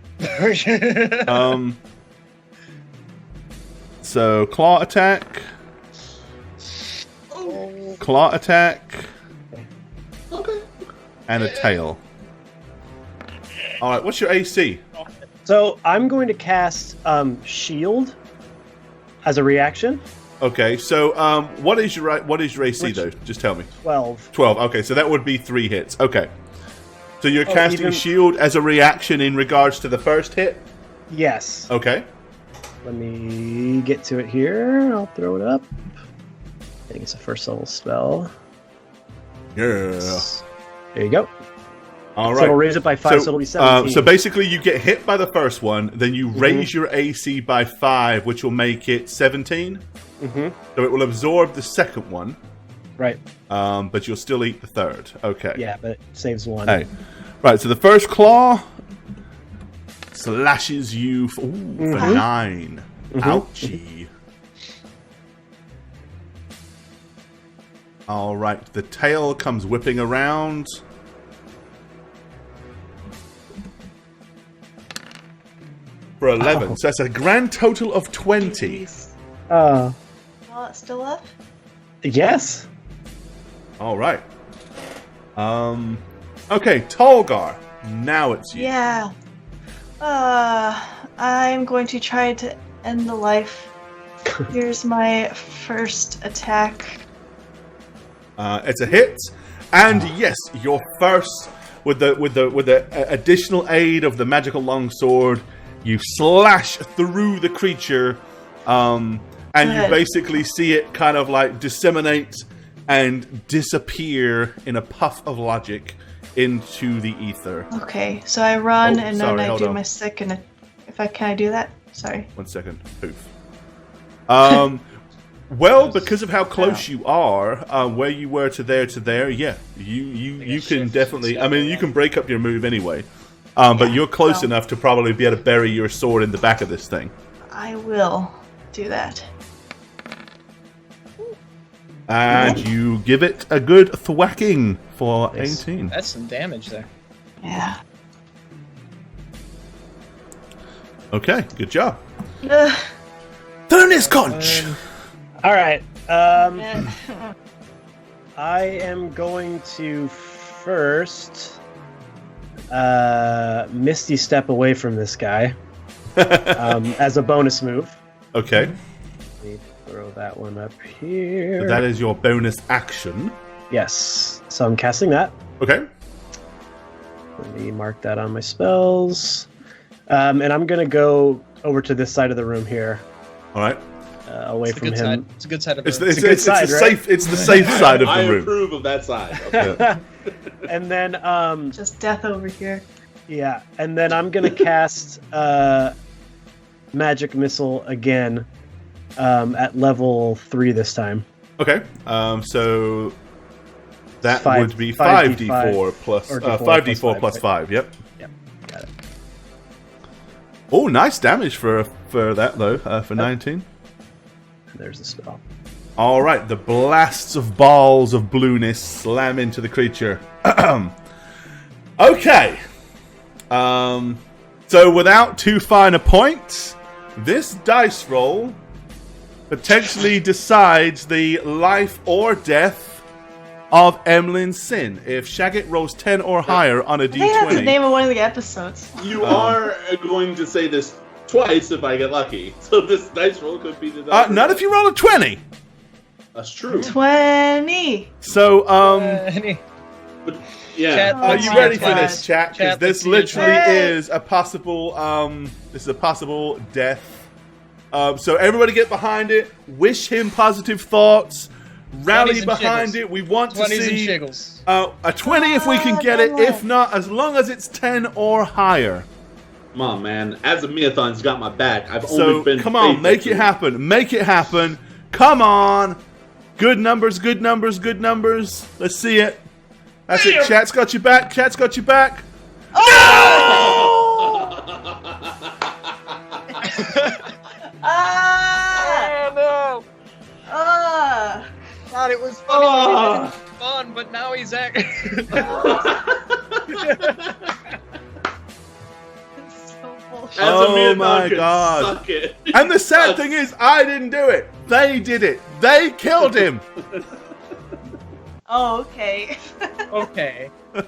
So claw attack, Okay. and a tail. All right, what's your AC? So I'm going to cast Shield as a reaction. Okay, so what is your AC Which- though? Just tell me. 12. 12. Okay, so that would be 3 hits. Okay, so you're Oh, casting even- shield as a reaction in regards to the first hit. Yes. Okay. Let me get to it here. I'll throw it up. I think it's a first level spell. Yeah. There you go. All So it'll right. raise it by 5, so it'll be 17. So basically, you get hit by the first one, then you raise your AC by 5, which will make it 17. Mm-hmm. So it will absorb the second one, Right. but you'll still eat the third. Okay. Yeah, but it saves 1. Hey. Right, so the first claw slashes you for 9. Ouchie. All right, the tail comes whipping around. For 11, so that's a grand total of 20. Well, it's still up? Yes. All right. Okay, Tolgar. Now it's you. Yeah. I'm going to try to end the life. Here's my first attack. It's a hit, and yes, your first with the additional aid of the magical longsword, you slash through the creature, and you basically see it kind of like disseminate and disappear in a puff of logic into the ether. Okay, so I run and sorry, then I hold do on. my second. Can I do that? Sorry. 1 second. Poof. Well, because of how close you are, where you were to there, yeah, you can definitely. I mean, you can break up your move anyway, but you're close enough to probably be able to bury your sword in the back of this thing. I will do that. And you give it a good thwacking for 18. That's some damage there. Yeah. Okay, good job. Ugh. Thelonious Conch! All right. Yeah. I am going to first Misty Step away from this guy as a bonus move. Okay, Let me throw that one up here. so that is your bonus action. Yes. So I'm casting that. Okay. Let me mark that on my spells. And I'm going to go over to this side of the room here, All right. away It's a from good him. side. It's a good side of It's the the, room. it's, good it's, side, right? it's the safe side of I the room. approve of that side. Okay. And then, Just death over here. yeah, and then I'm going to cast Magic Missile again at level 3 this time. Okay. So that Five- would be 5d4 5d4 plus or D4 5d4 plus plus 5. Yep. Yep, got it. Oh, nice damage for that though. For 19. There's the spell. All right. The blasts of balls of blueness slam into the creature. Okay. So without too fine a point, this dice roll potentially decides the life or death of Emlyn Sin. If Shagget rolls 10 or higher on a I think that's the name d20. of one of the episodes. You are going to say this twice if I get lucky. So this dice roll could be the dice Not roll. if you roll a 20. That's true. 20! So, But, yeah. Chat, Oh are you my ready for God. this, chat? Because Chat, this let's see your literally chat. is a possible, this is a possible death. So everybody get behind it. Wish him positive thoughts. Rally 20s and behind shiggles. it. We want to 20s and see shiggles. a 20 if we can get it. If not, as long as it's 10 or higher. Come on, man. Azamiathon's got my back. I've So only been come on, faithful make to it happen. Make it happen. Come on. Good numbers, good numbers, good numbers. Let's see it. That's it. Chat's got your back. Chat's got your back. Ah! Oh no! Ah! Thought it was funny. Oh. It's fun, but now he's act. It's so bullshit. Oh Azamiathon my can God. Suck it. And the sad thing is, I didn't do it. They did it. They killed him. Oh, okay. Okay. Right,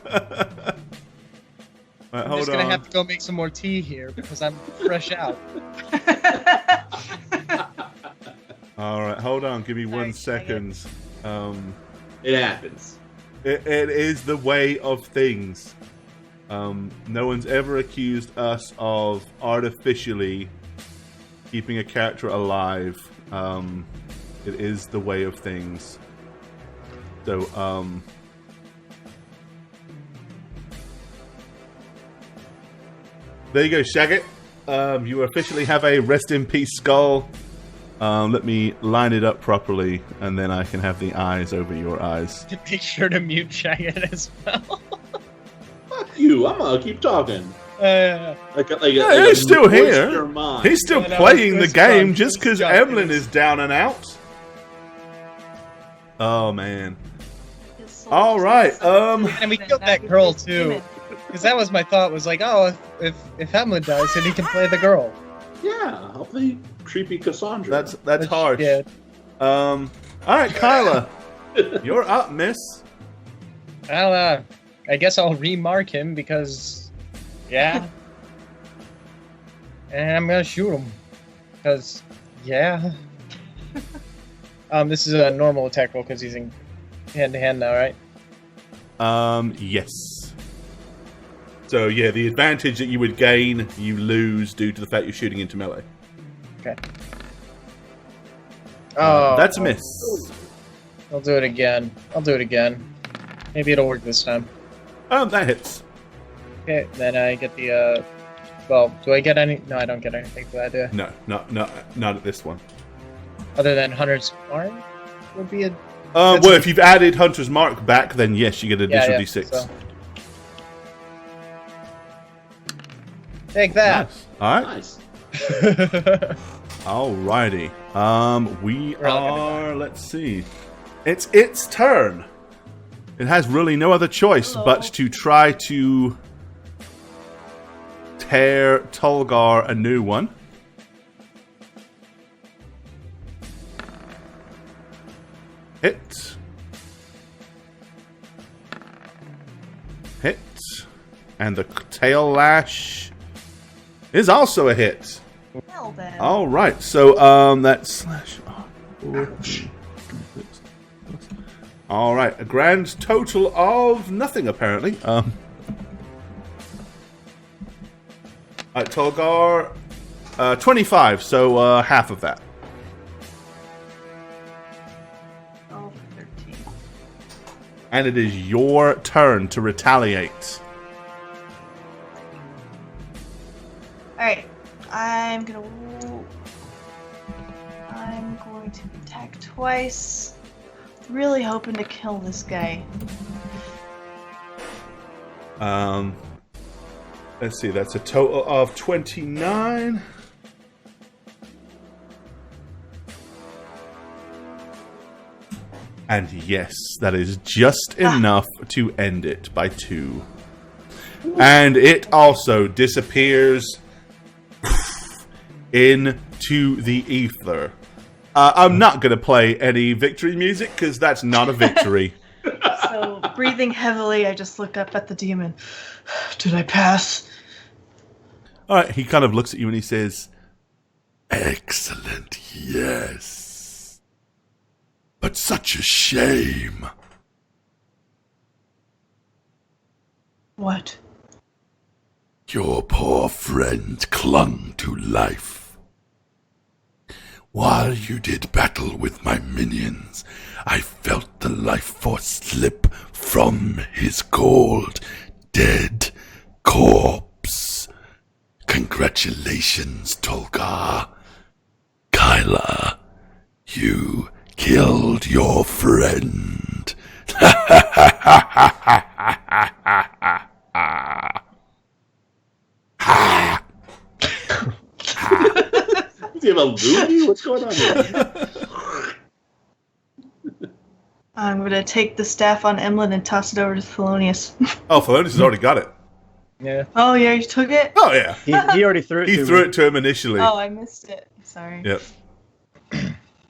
I'm hold just on. gonna have to go make some more tea here because I'm fresh out. All right, hold on. Give me Sorry, 1 second. It happens. It is the way of things. No one's ever accused us of artificially keeping a character alive. It is the way of things. So, there you go, Shagget. You officially have a rest in peace skull. Let me line it up properly, and then I can have the eyes over your eyes. Make sure to mute Shagget as well. you. I'm gonna keep talking. He's still here. He's still playing the game just because Emlyn is down and out. Oh man. All right. And we killed that girl too, because that was my thought. Was like, oh, if Emlyn dies, then he can play the girl. Yeah, I'll play creepy Cassandra. That's harsh. Yeah. All right, Kyla, you're up, miss. Well, I guess I'll remark him because, yeah. And I'm gonna shoot him because, yeah. This is a normal attack roll because he's in hand-to-hand now, right? Yes. So yeah, the advantage that you would gain, you lose due to the fact you're shooting into melee. Okay. Oh, that's a miss. I'll do it again. Maybe it'll work this time. That hits. Okay, then I get the, well, do I get any? No, I don't get anything for that, do I? No, not at this one. Other than Hunter's Mark would be a... well, if you've added Hunter's Mark back, then yes, you get an additional D6. So. Take that. Nice. All right. Nice. Alrighty. We are. Let's see. It's its turn. It has really no other choice but to try to tear Tulgar a new one. Hit. And the tail lash is also a hit. Well then. All right, so that's slash. All right, a grand total of nothing apparently. All right, Tulgar, 25, so half of that. 13. And it is your turn to retaliate. Alright, I'm going to attack twice. Really hoping to kill this guy. Let's see, that's a total of 29. And yes, that is just enough to end it by 2. And it also disappears into the ether. I'm not going to play any victory music because that's not a victory. So, breathing heavily, I just look up at the demon. Did I pass? All right, he kind of looks at you and he says, Excellent, yes. But such a shame. What? Your poor friend clung to life. While you did battle with my minions, I felt the life force slip from his cold, dead corpse. Congratulations, Tulgar. Kyla, you killed your friend. Do you have a loony? What's going on here? I'm going to take the staff on Emlyn and toss it over to Thelonious. oh, Thelonious has already got it. Yeah. Oh, yeah, you took it? Oh, yeah. He already threw it He to threw me. it to him initially. Oh, I missed it. Sorry. Yep.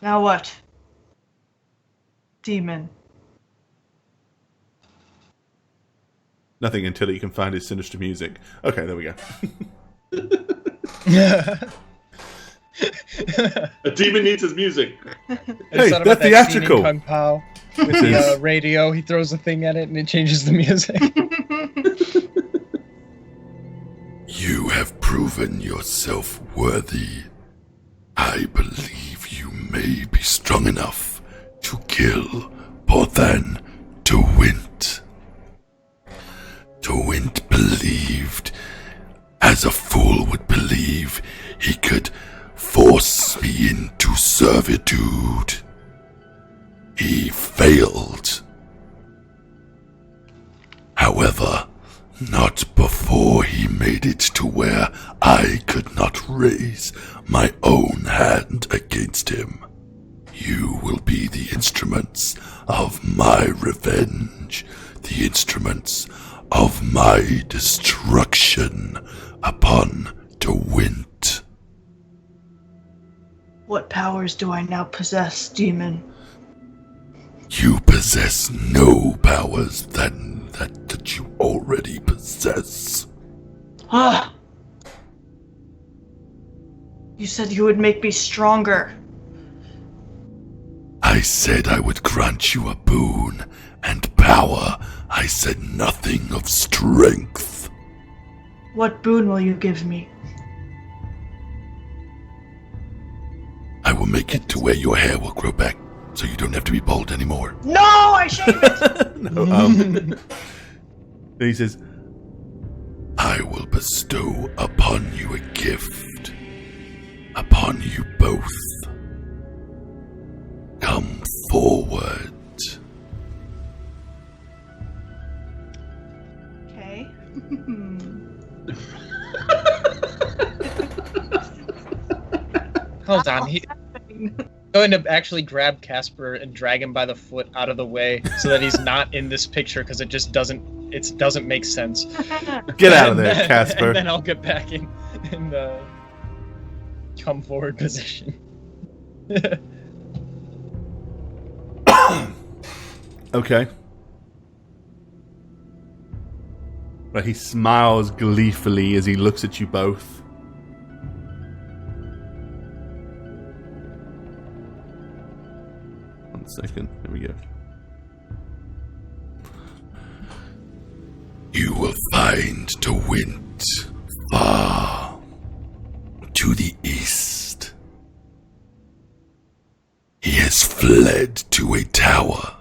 Now what? Demon. Nothing until he can find his sinister music. Okay, there we go. A demon needs his music. Hey, they're theatrical. Kung Pao with the radio, he throws a thing at it and it changes the music. You have proven yourself worthy. I believe you may be strong enough to kill Pothan DeWint. DeWint believed, as a fool would believe, he could force me into servitude. He failed. However, Not before he made it to where I could not raise my own hand against him. You will be the instruments of my revenge, the instruments of my destruction upon Derwent. What powers do I now possess, demon? You possess no powers that you already possess. Ah! You said you would make me stronger. I said I would grant you a boon and power. I said nothing of strength. What boon will you give me? I will make it to where your hair will grow back, so you don't have to be bald anymore. No, I shave it! No, he says, I will bestow upon you a gift. Upon you both. Come forward. Okay. Hold on. He's going to actually grab Casper and drag him by the foot out of the way so that he's not in this picture because it just doesn't make sense. get out of there, Casper. And then I'll get back in come forward position. Okay. But he smiles gleefully as he looks at you both. One second. Here we go. You will find Derwent far to the east. He has fled to a tower.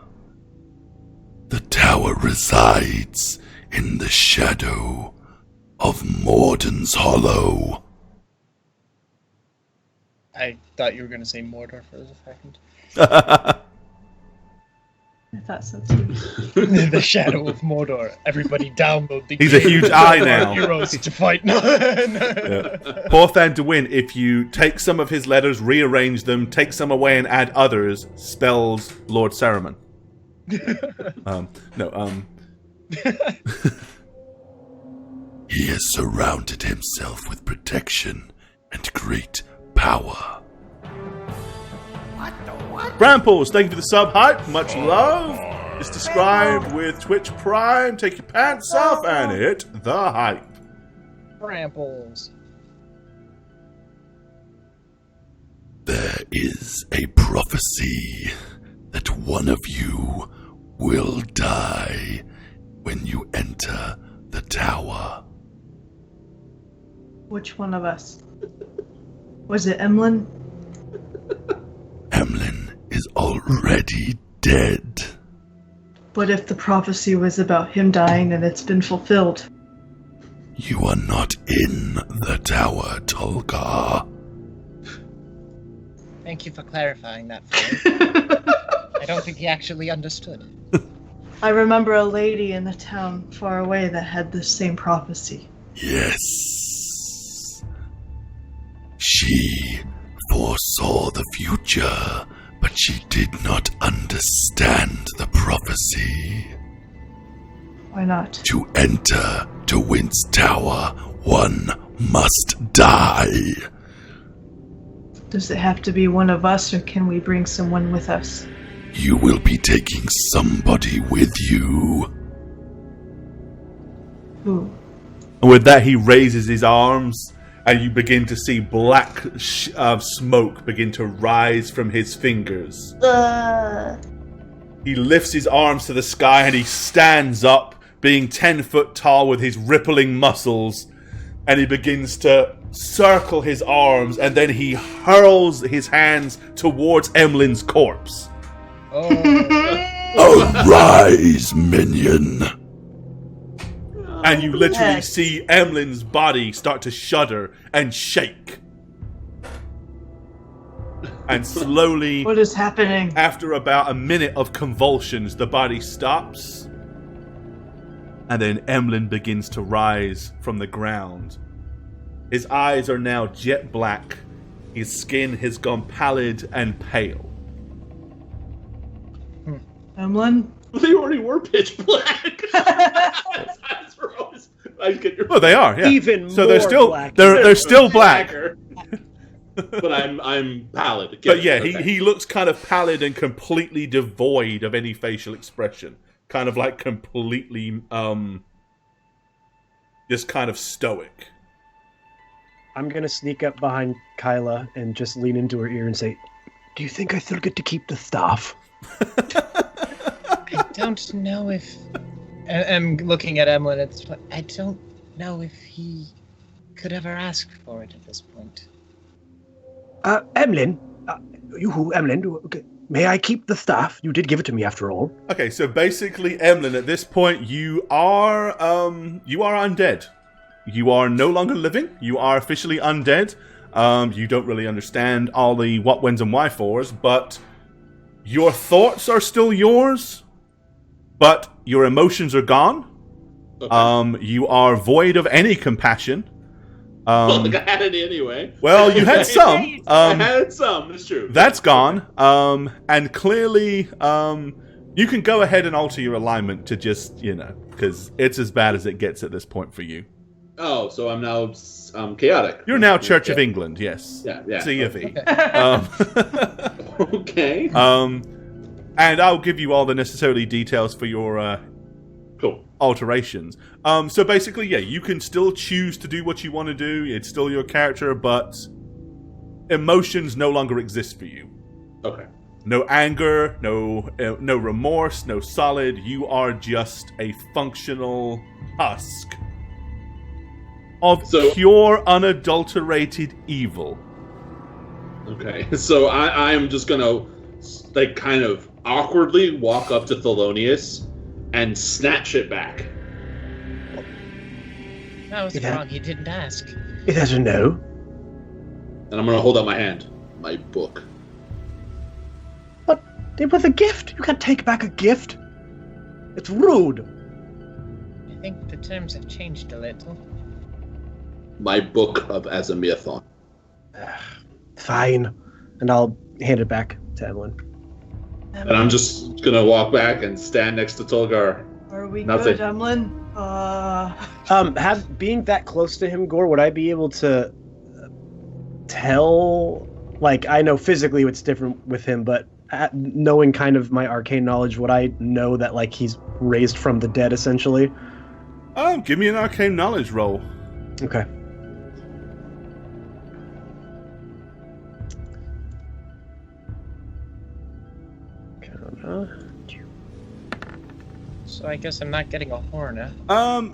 The tower resides in the shadow of Morden's Hollow. I thought you were going to say Mordor for a second. I thought so too. The shadow of Mordor. Everybody download the He's game. a huge eye now. Heroes to fight. No. Yeah. Porthan Derwent, if you take some of his letters, rearrange them, take some away and add others, spells Lord Saruman. He has surrounded himself with protection and great power. Bramples, thank you for the sub hype. Much love. It's described with Twitch Prime. Take your pants off and hit the hype. Bramples. There is a prophecy that one of you will die when you enter the tower. Which one of us? Was it Emlyn? Emlyn is already dead. But if the prophecy was about him dying, then it's been fulfilled. You are not in the tower, Tolgar. Thank you for clarifying that for me. I don't think he actually understood. I remember a lady in the town far away that had the same prophecy. Yes. She foresaw the future, but she did not understand the prophecy. Why not? To enter Derwent's tower, one must die. Does it have to be one of us, or can we bring someone with us? You will be taking somebody with you. Who? And with that, he raises his arms, and you begin to see black smoke begin to rise from his fingers. He lifts his arms to the sky, and he stands up, being 10 foot tall with his rippling muscles, and he begins to circle his arms, and then he hurls his hands towards Emlyn's corpse. Arise, minion. And you literally see Emlyn's body start to shudder and shake. And slowly, What is happening? after about a minute of convulsions, the body stops. And then Emlyn begins to rise from the ground. His eyes are now jet black. His skin has gone pallid and pale. Emlyn? They already were pitch black. Oh, they are. Yeah. Even so more they're still black. they're still black. But I'm pallid. But yeah, he looks kind of pallid and completely devoid of any facial expression. Kind of like completely just kind of stoic. I'm gonna sneak up behind Kyla and just lean into her ear and say, "Do you think I still get to keep the staff?" I don't know if... I'm looking at Emlyn. I don't know if he could ever ask for it at this point. Emlyn? Emlyn, okay. May I keep the staff? You did give it to me after all. Okay, so basically, Emlyn, at this point, you are undead. You are no longer living. You are officially undead. You don't really understand all the what, whens, and why-fors, but your thoughts are still yours, but your emotions are gone. Okay. You are void of any compassion. Well, I had it anyway. Well, you had some. I had some, that's true. That's gone. And clearly, you can go ahead and alter your alignment to just, because it's as bad as it gets at this point for you. Oh, so I'm now chaotic. You're now Church of England, yes. Yeah. C of E. Okay. And I'll give you all the necessary details for your cool alterations. So basically, yeah, you can still choose to do what you want to do. It's still your character, but emotions no longer exist for you. Okay. No anger, no remorse, no solid. You are just a functional husk of pure, unadulterated evil. Okay, so I am just gonna, kind of awkwardly walk up to Thelonious and snatch it back. That was wrong. He didn't ask. Is that a no? And I'm gonna hold out my hand. My book. But it was a gift. You can't take back a gift. It's rude. I think the terms have changed a little. My book of Azamithon. Fine. And I'll hand it back to Evelyn. And I'm just gonna walk back and stand next to Tolgar. Are we Nothing. good, Emlyn? Being that close to him, Gore, would I be able to tell? Like, I know physically what's different with him, but knowing kind of my arcane knowledge, would I know that, like, he's raised from the dead, essentially? Give me an arcane knowledge roll. Okay. So I guess I'm not getting a horn, huh?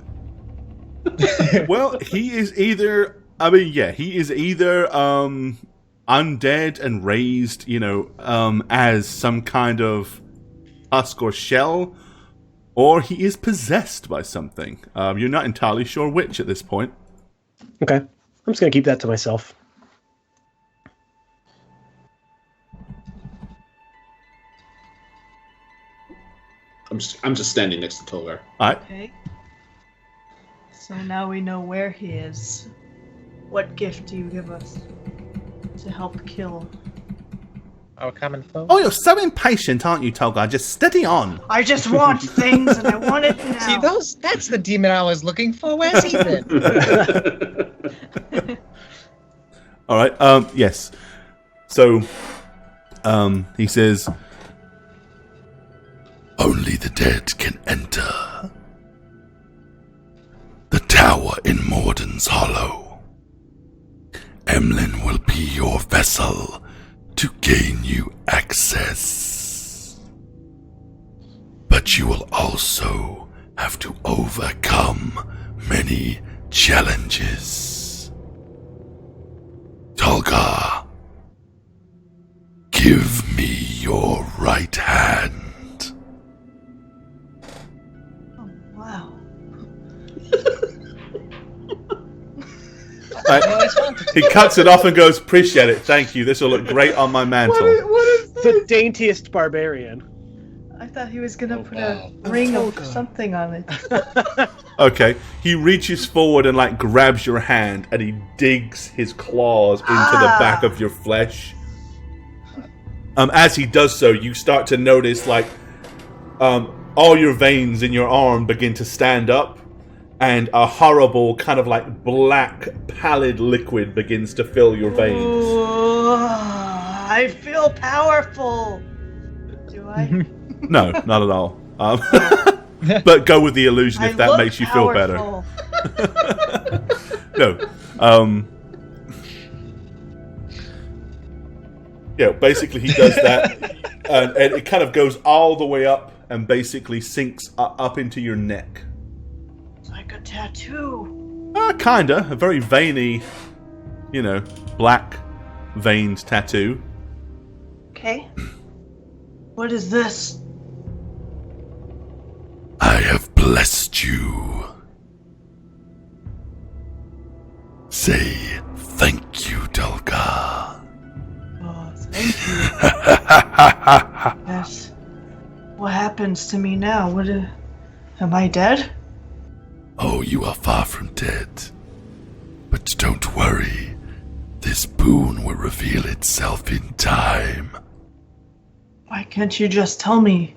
Well, he is either... he is either undead and raised, as some kind of husk or shell, or he is possessed by something. You're not entirely sure which at this point. Okay. I'm just going to keep that to myself. I'm just standing next to Tolgar. All right. Okay. So now we know where he is. What gift do you give us to help kill? Our common foe? Oh, you're so impatient, aren't you, Tolgar? Just steady on. I just want things, and I want it now. See, that's the demon I was looking for. Where's he been? All right. Yes. So, he says, only the dead can enter the tower in Morden's Hollow. Emlyn will be your vessel to gain you access. But you will also have to overcome many challenges. Tolgar, give me your right hand. Wow. he cuts it off and goes, appreciate it, thank you, this will look great on my mantle. What is the daintiest barbarian? I thought he was gonna put a ring of something on it. Okay, he reaches forward and like grabs your hand, and he digs his claws into the back of your flesh. As he does so, you start to notice like all your veins in your arm begin to stand up, and a horrible kind of like black, pallid liquid begins to fill your veins. Ooh, I feel powerful. Do I? No, not at all. But go with the illusion if that makes you feel better. No. Yeah, basically he does that, and it kind of goes all the way up and basically sinks up into your neck. It's like a tattoo. Kinda. A very veiny, black veined tattoo. Okay. What is this? I have blessed you. Say thank you, Dulgar. Oh, thank you. Yes. What happens to me now? Am I dead? Oh, you are far from dead. But don't worry. This boon will reveal itself in time. Why can't you just tell me?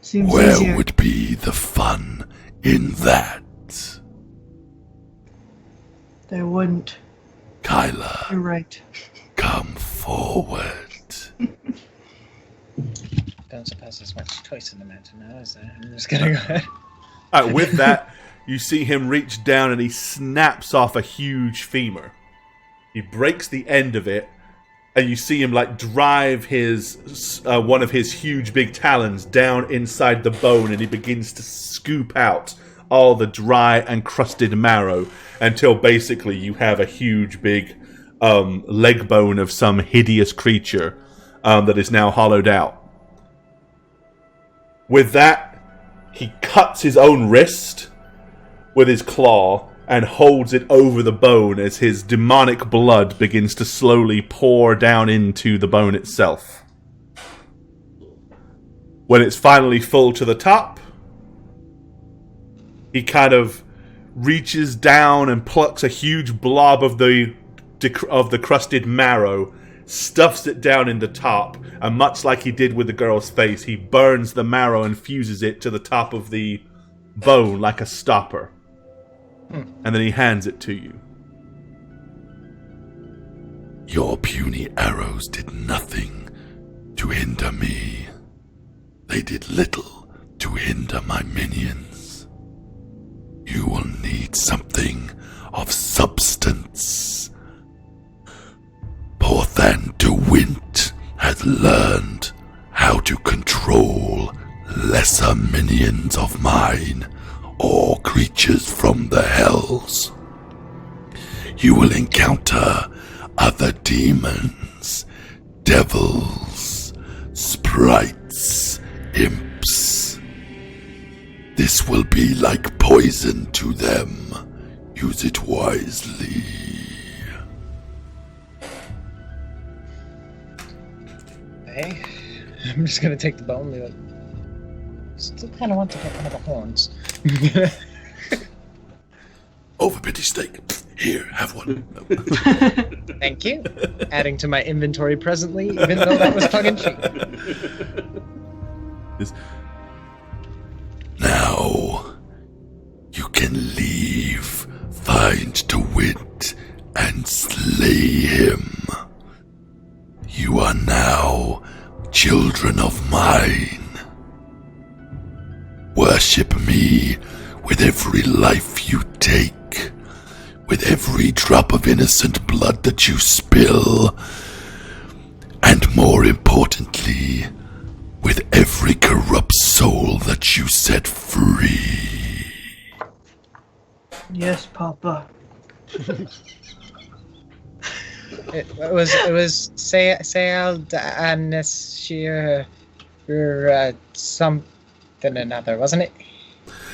Seems Where easier. would be the fun in that? There wouldn't. Kyla, You're right. come forward. Don't suppose there's much choice in the matter now, is there? I'm just gonna go ahead. With that, you see him reach down and he snaps off a huge femur. He breaks the end of it, and you see him like drive his one of his huge big talons down inside the bone, and he begins to scoop out all the dry and crusted marrow until basically you have a huge big leg bone of some hideous creature that is now hollowed out. With that, he cuts his own wrist with his claw and holds it over the bone as his demonic blood begins to slowly pour down into the bone itself. When it's finally full to the top, he kind of reaches down and plucks a huge blob of the crusted marrow, stuffs it down in the top, and much like he did with the girl's face, he burns the marrow and fuses it to the top of the bone like a stopper. And then he hands it to you. Your puny arrows did nothing to hinder me. They did little to hinder my minions. You will need something of substance. Poor Than de Wint has learned how to control lesser minions of mine, or creatures from the hells. You will encounter other demons, devils, sprites, imps. This will be like poison to them. Use it wisely. Hey, I'm just gonna take the bone. Leave it. Still kind of want to get one of the horns. Overpity steak. Here, have one. Thank you. Adding to my inventory presently, even though that was tongue in cheek. Now, you can leave, find de Wint, and slay him. You are now children of mine. Worship me with every life you take, with every drop of innocent blood that you spill, and more importantly, with every corrupt soul that you set free. Yes, Papa. It was Sayal Daneshir something another, wasn't it?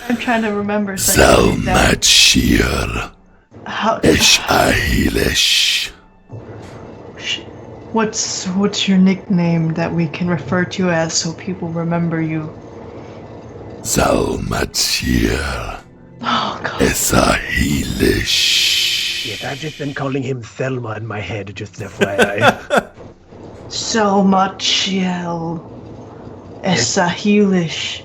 I'm trying to remember. So Zalmad Shir. How? Ish Ahilish. What's your nickname that we can refer to you as so people remember you? Zalmatsir Oh god. Esahilish. Yes, I've just been calling him Thelma in my head, just FYI. So much Esahilish.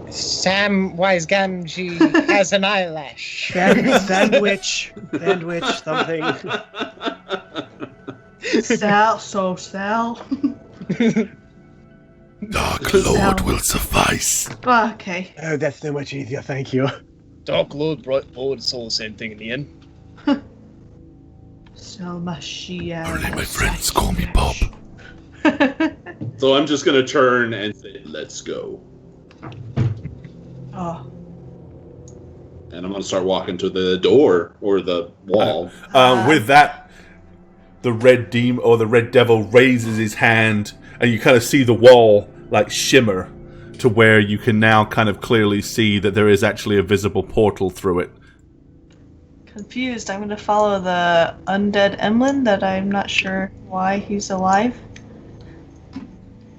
Samwise Gamgee has an eyelash. Sandwich, something. Sal. Dark Lord will suffice. Okay. Oh, that's so much easier, thank you. Dark Lord, Bright Lord, it's all the same thing in the end. Salmashia. Only my friends call me Bob. So I'm just gonna turn and say, "Let's go," Oh. and I'm gonna start walking to the door or the wall. With that, the red devil raises his hand, and you kind of see the wall like shimmer to where you can now kind of clearly see that there is actually a visible portal through it. Confused. I'm gonna follow the undead Emlyn that I'm not sure why he's alive.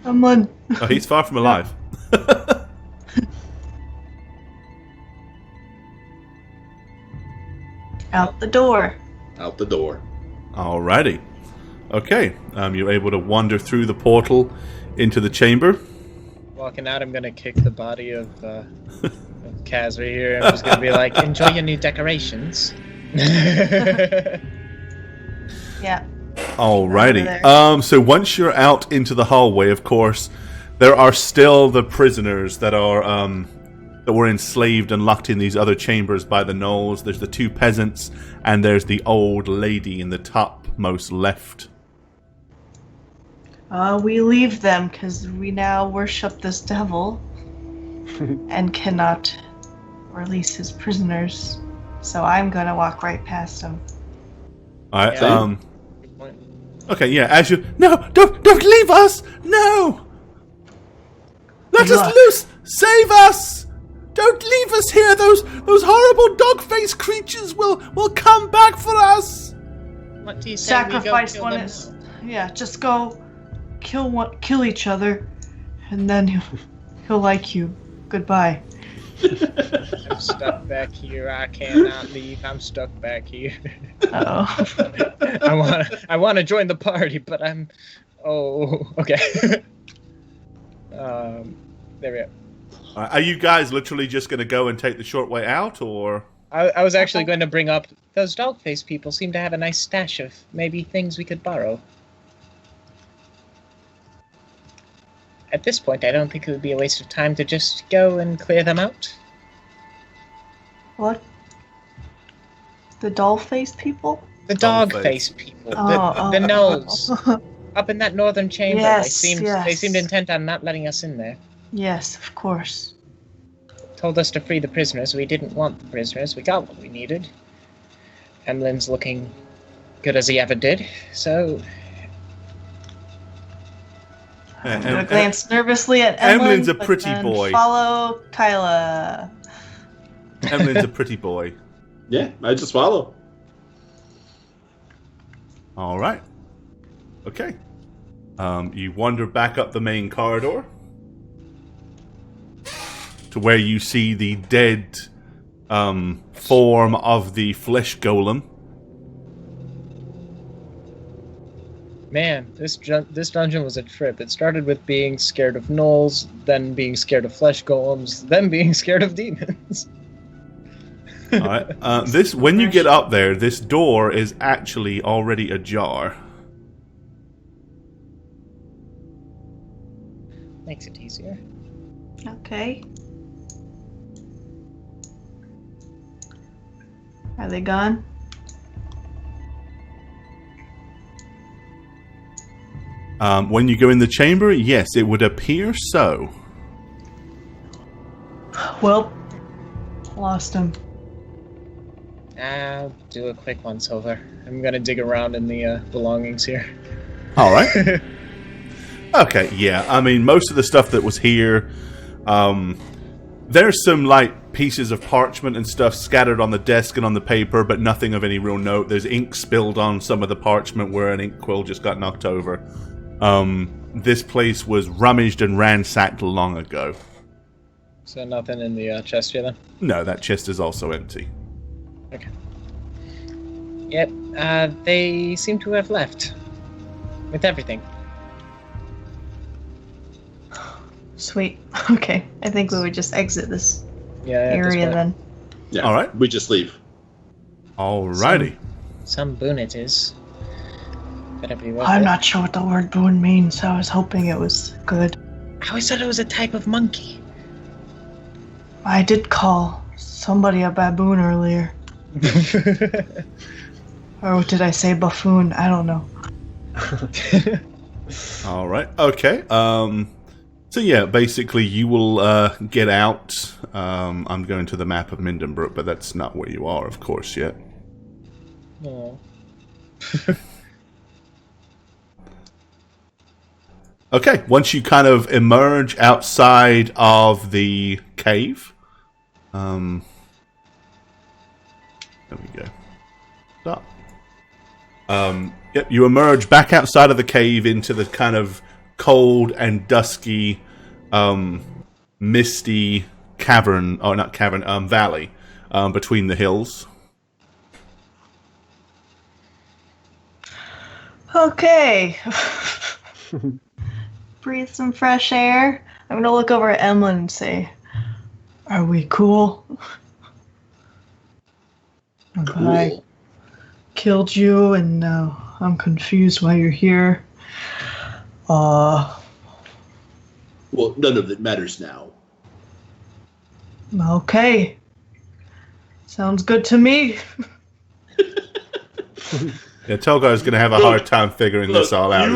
Emlyn. Oh, he's far from alive. Out the door. Out the door. Alrighty. Okay. You're able to wander through the portal into the chamber. Walking out, I'm gonna kick the body of Kaz right here. I'm just gonna be like, enjoy your new decorations. Yeah. Alrighty. So once you're out into the hallway, of course, there are still the prisoners that are that were enslaved and locked in these other chambers by the gnolls. There's the two peasants, and there's the old lady in the topmost left. We leave them because we now worship this devil and cannot release his prisoners. So I'm gonna walk right past him. All right. Yeah. Good point. Okay. Yeah. As you don't leave us. No. Let us loose. Save us. Don't leave us here. Those horrible dog-faced creatures will come back for us. What do you say? Sacrifice we go one kill them is. all? Yeah, just go kill each other, and then he'll like you. Goodbye. I'm stuck back here. I cannot leave. I'm stuck back here. Uh-oh. I wanna join the party, but I'm. Oh, okay. There we go. Are you guys literally just going to go and take the short way out, or? I was actually going to bring up those dog-faced people seem to have a nice stash of maybe things we could borrow. At this point, I don't think it would be a waste of time to just go and clear them out. What? The doll-faced people? The Dog-faced. dog-faced people, Oh, the gnolls, up in that northern chamber. Yes, they seemed intent on not letting us in there. Yes, of course. Told us to free the prisoners. We didn't want the prisoners. We got what we needed. Emlyn's looking good as he ever did, so... I'm gonna glance nervously at Emlyn. Emlyn's a but pretty then boy. Follow Kyla. Emlyn's a pretty boy. Yeah, I just follow. All right. Okay. You wander back up the main corridor to where you see the dead form of the flesh golem. Man, this dungeon was a trip. It started with being scared of gnolls, then being scared of flesh golems, then being scared of demons. All right. When you get up there, this door is actually already ajar. Makes it easier. Okay. Are they gone? When you go in the chamber, yes, it would appear so. Well, lost him. I'll do a quick once-over. I'm gonna dig around in the belongings here. All right. Okay, yeah. I mean, most of the stuff that was here, There's some like pieces of parchment and stuff scattered on the desk and on the paper, but nothing of any real note. There's ink spilled on some of the parchment where an ink quill just got knocked over. This place was rummaged and ransacked long ago. So nothing in the chest here then? No, that chest is also empty. Okay. Yep, they seem to have left. With everything. Sweet. Okay, I think we would just exit this area then. Yeah. All right. We just leave. Alrighty. Some boon it is. Better be worth I'm it. not sure what the word boon means, so I was hoping it was good. I always thought it was a type of monkey. I did call somebody a baboon earlier. Or did I say buffoon? I don't know. All right. Okay. So yeah, basically you will get out. I'm going to the map of Mindenbrook, but that's not where you are, of course, yet. No. Okay, once you kind of emerge outside of the cave, there we go. Stop. Yep, you emerge back outside of the cave into the kind of cold and dusky, misty cavern, or not cavern, valley, between the hills. Okay. Breathe some fresh air. I'm gonna look over at Emlyn and say, "Are we cool? Cool. I killed you, and now I'm confused why you're here. Well, none of it matters now. Okay. Sounds good to me." Yeah, Telgar's going to have a hard time figuring this all out.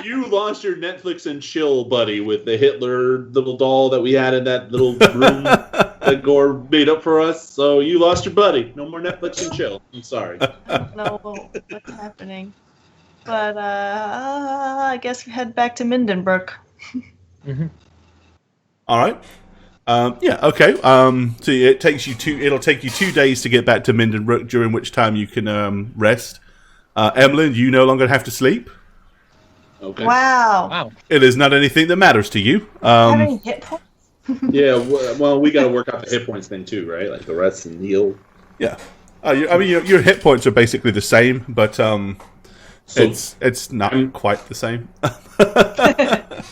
You lost your Netflix and chill buddy with the Hitler little doll that we had in that little room that Gore made up for us. So you lost your buddy. No more Netflix and chill. I'm sorry. I don't know what's happening. But I guess we head back to Mindenbrook. Mm-hmm. All right. Yeah. Okay. So it'll take you 2 days to get back to Mindenbrook, during which time you can rest. Emlyn, you no longer have to sleep. Okay. Wow. It is not anything that matters to you. Have any hit points? Yeah. Well, we got to work out the hit points thing too, right? Like the rest and heal. Yeah. Your hit points are basically the same, but it's not quite the same.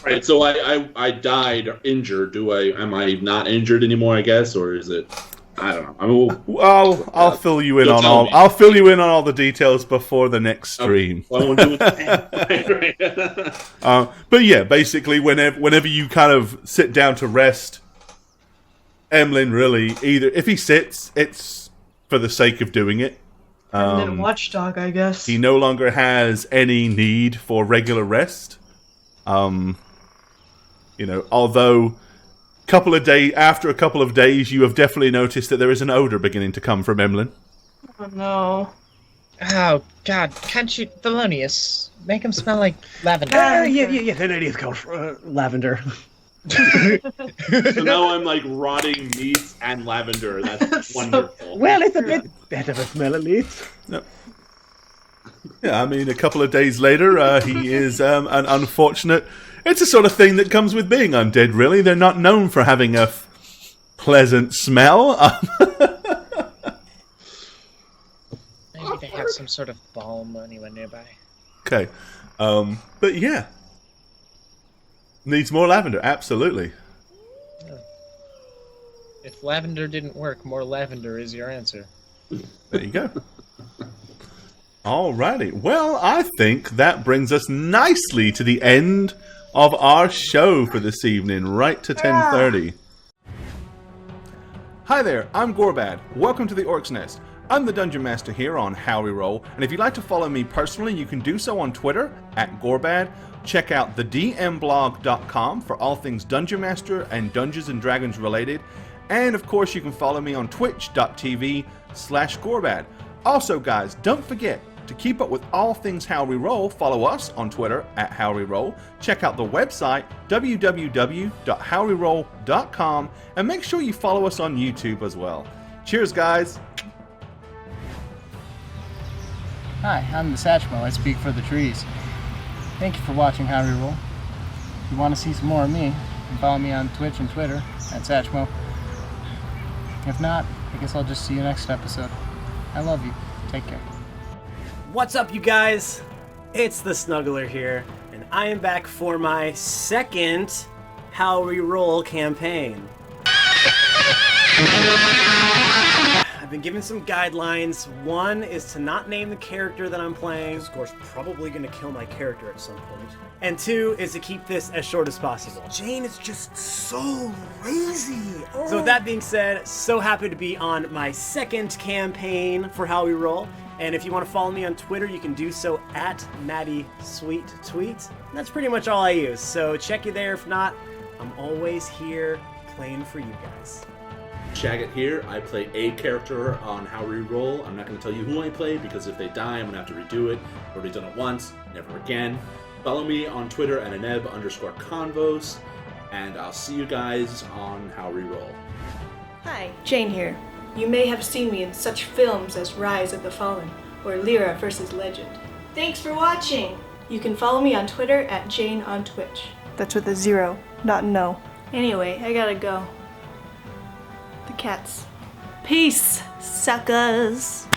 Right. So I died injured. Am I not injured anymore? I guess, or is it? I don't know. I'll fill you in on all. I'll fill you in on all the details before the next stream. Well, I won't do it. But yeah, basically, whenever you kind of sit down to rest, Emlyn really either if he sits, it's for the sake of doing it. And then watchdog, I guess. He no longer has any need for regular rest. Although after a couple of days, you have definitely noticed that there is an odor beginning to come from Emlyn. Oh no. Oh God! Can't you, Thelonious, make him smell like lavender? Yeah. That idea is called lavender. So now I'm like rotting meats and lavender. That's wonderful. Well, it's a bit better of a smell at least. Yep. Yeah, I mean, a couple of days later, he is an unfortunate. It's the sort of thing that comes with being undead, really. They're not known for having a pleasant smell. Maybe they have some sort of balm anywhere nearby. Okay. But yeah. Needs more lavender, absolutely. If lavender didn't work, more lavender is your answer. There you go. Alrighty. Well, I think that brings us nicely to the end of our show for this evening, right to 10:30. Hi there, I'm Gorbad. Welcome to the Orc's Nest. I'm the Dungeon Master here on How We Roll, and if you'd like to follow me personally, you can do so on Twitter @Gorbad. Check out thedmblog.com for all things Dungeon Master and Dungeons & Dragons related. And of course, you can follow me on twitch.tv/Gorbad. Also, guys, don't forget, To keep up with all things How We Roll, follow us on Twitter at How We Roll. Check out the website www.howweroll.com and make sure you follow us on YouTube as well. Cheers, guys. Hi, I'm the Satchmo. I speak for the trees. Thank you for watching How We Roll. If you want to see some more of me, you can follow me on Twitch and Twitter at Satchmo. If not, I guess I'll just see you next episode. I love you. Take care. What's up, you guys? It's the Snuggler here, and I am back for my second How We Roll campaign. I've been given some guidelines. One is to not name the character that I'm playing. Of course, probably gonna kill my character at some point. And two is to keep this as short as possible. Jane is just so lazy. So with that being said, so happy to be on my second campaign for How We Roll. And if you want to follow me on Twitter, you can do so at MattySweetTweet. That's pretty much all I use. So check you there. If not, I'm always here playing for you guys. Shagget here. I play a character on How We Roll. I'm not going to tell you who I play because if they die, I'm going to have to redo it. I've already done it once, never again. Follow me on Twitter at Aneb_Convos, and I'll see you guys on How We Roll. Hi, Jane here. You may have seen me in such films as Rise of the Fallen or Lyra vs. Legend. Thanks for watching! You can follow me on Twitter at Jane on Twitch. That's with a 0, not no. Anyway, I gotta go. The cats. Peace, suckers!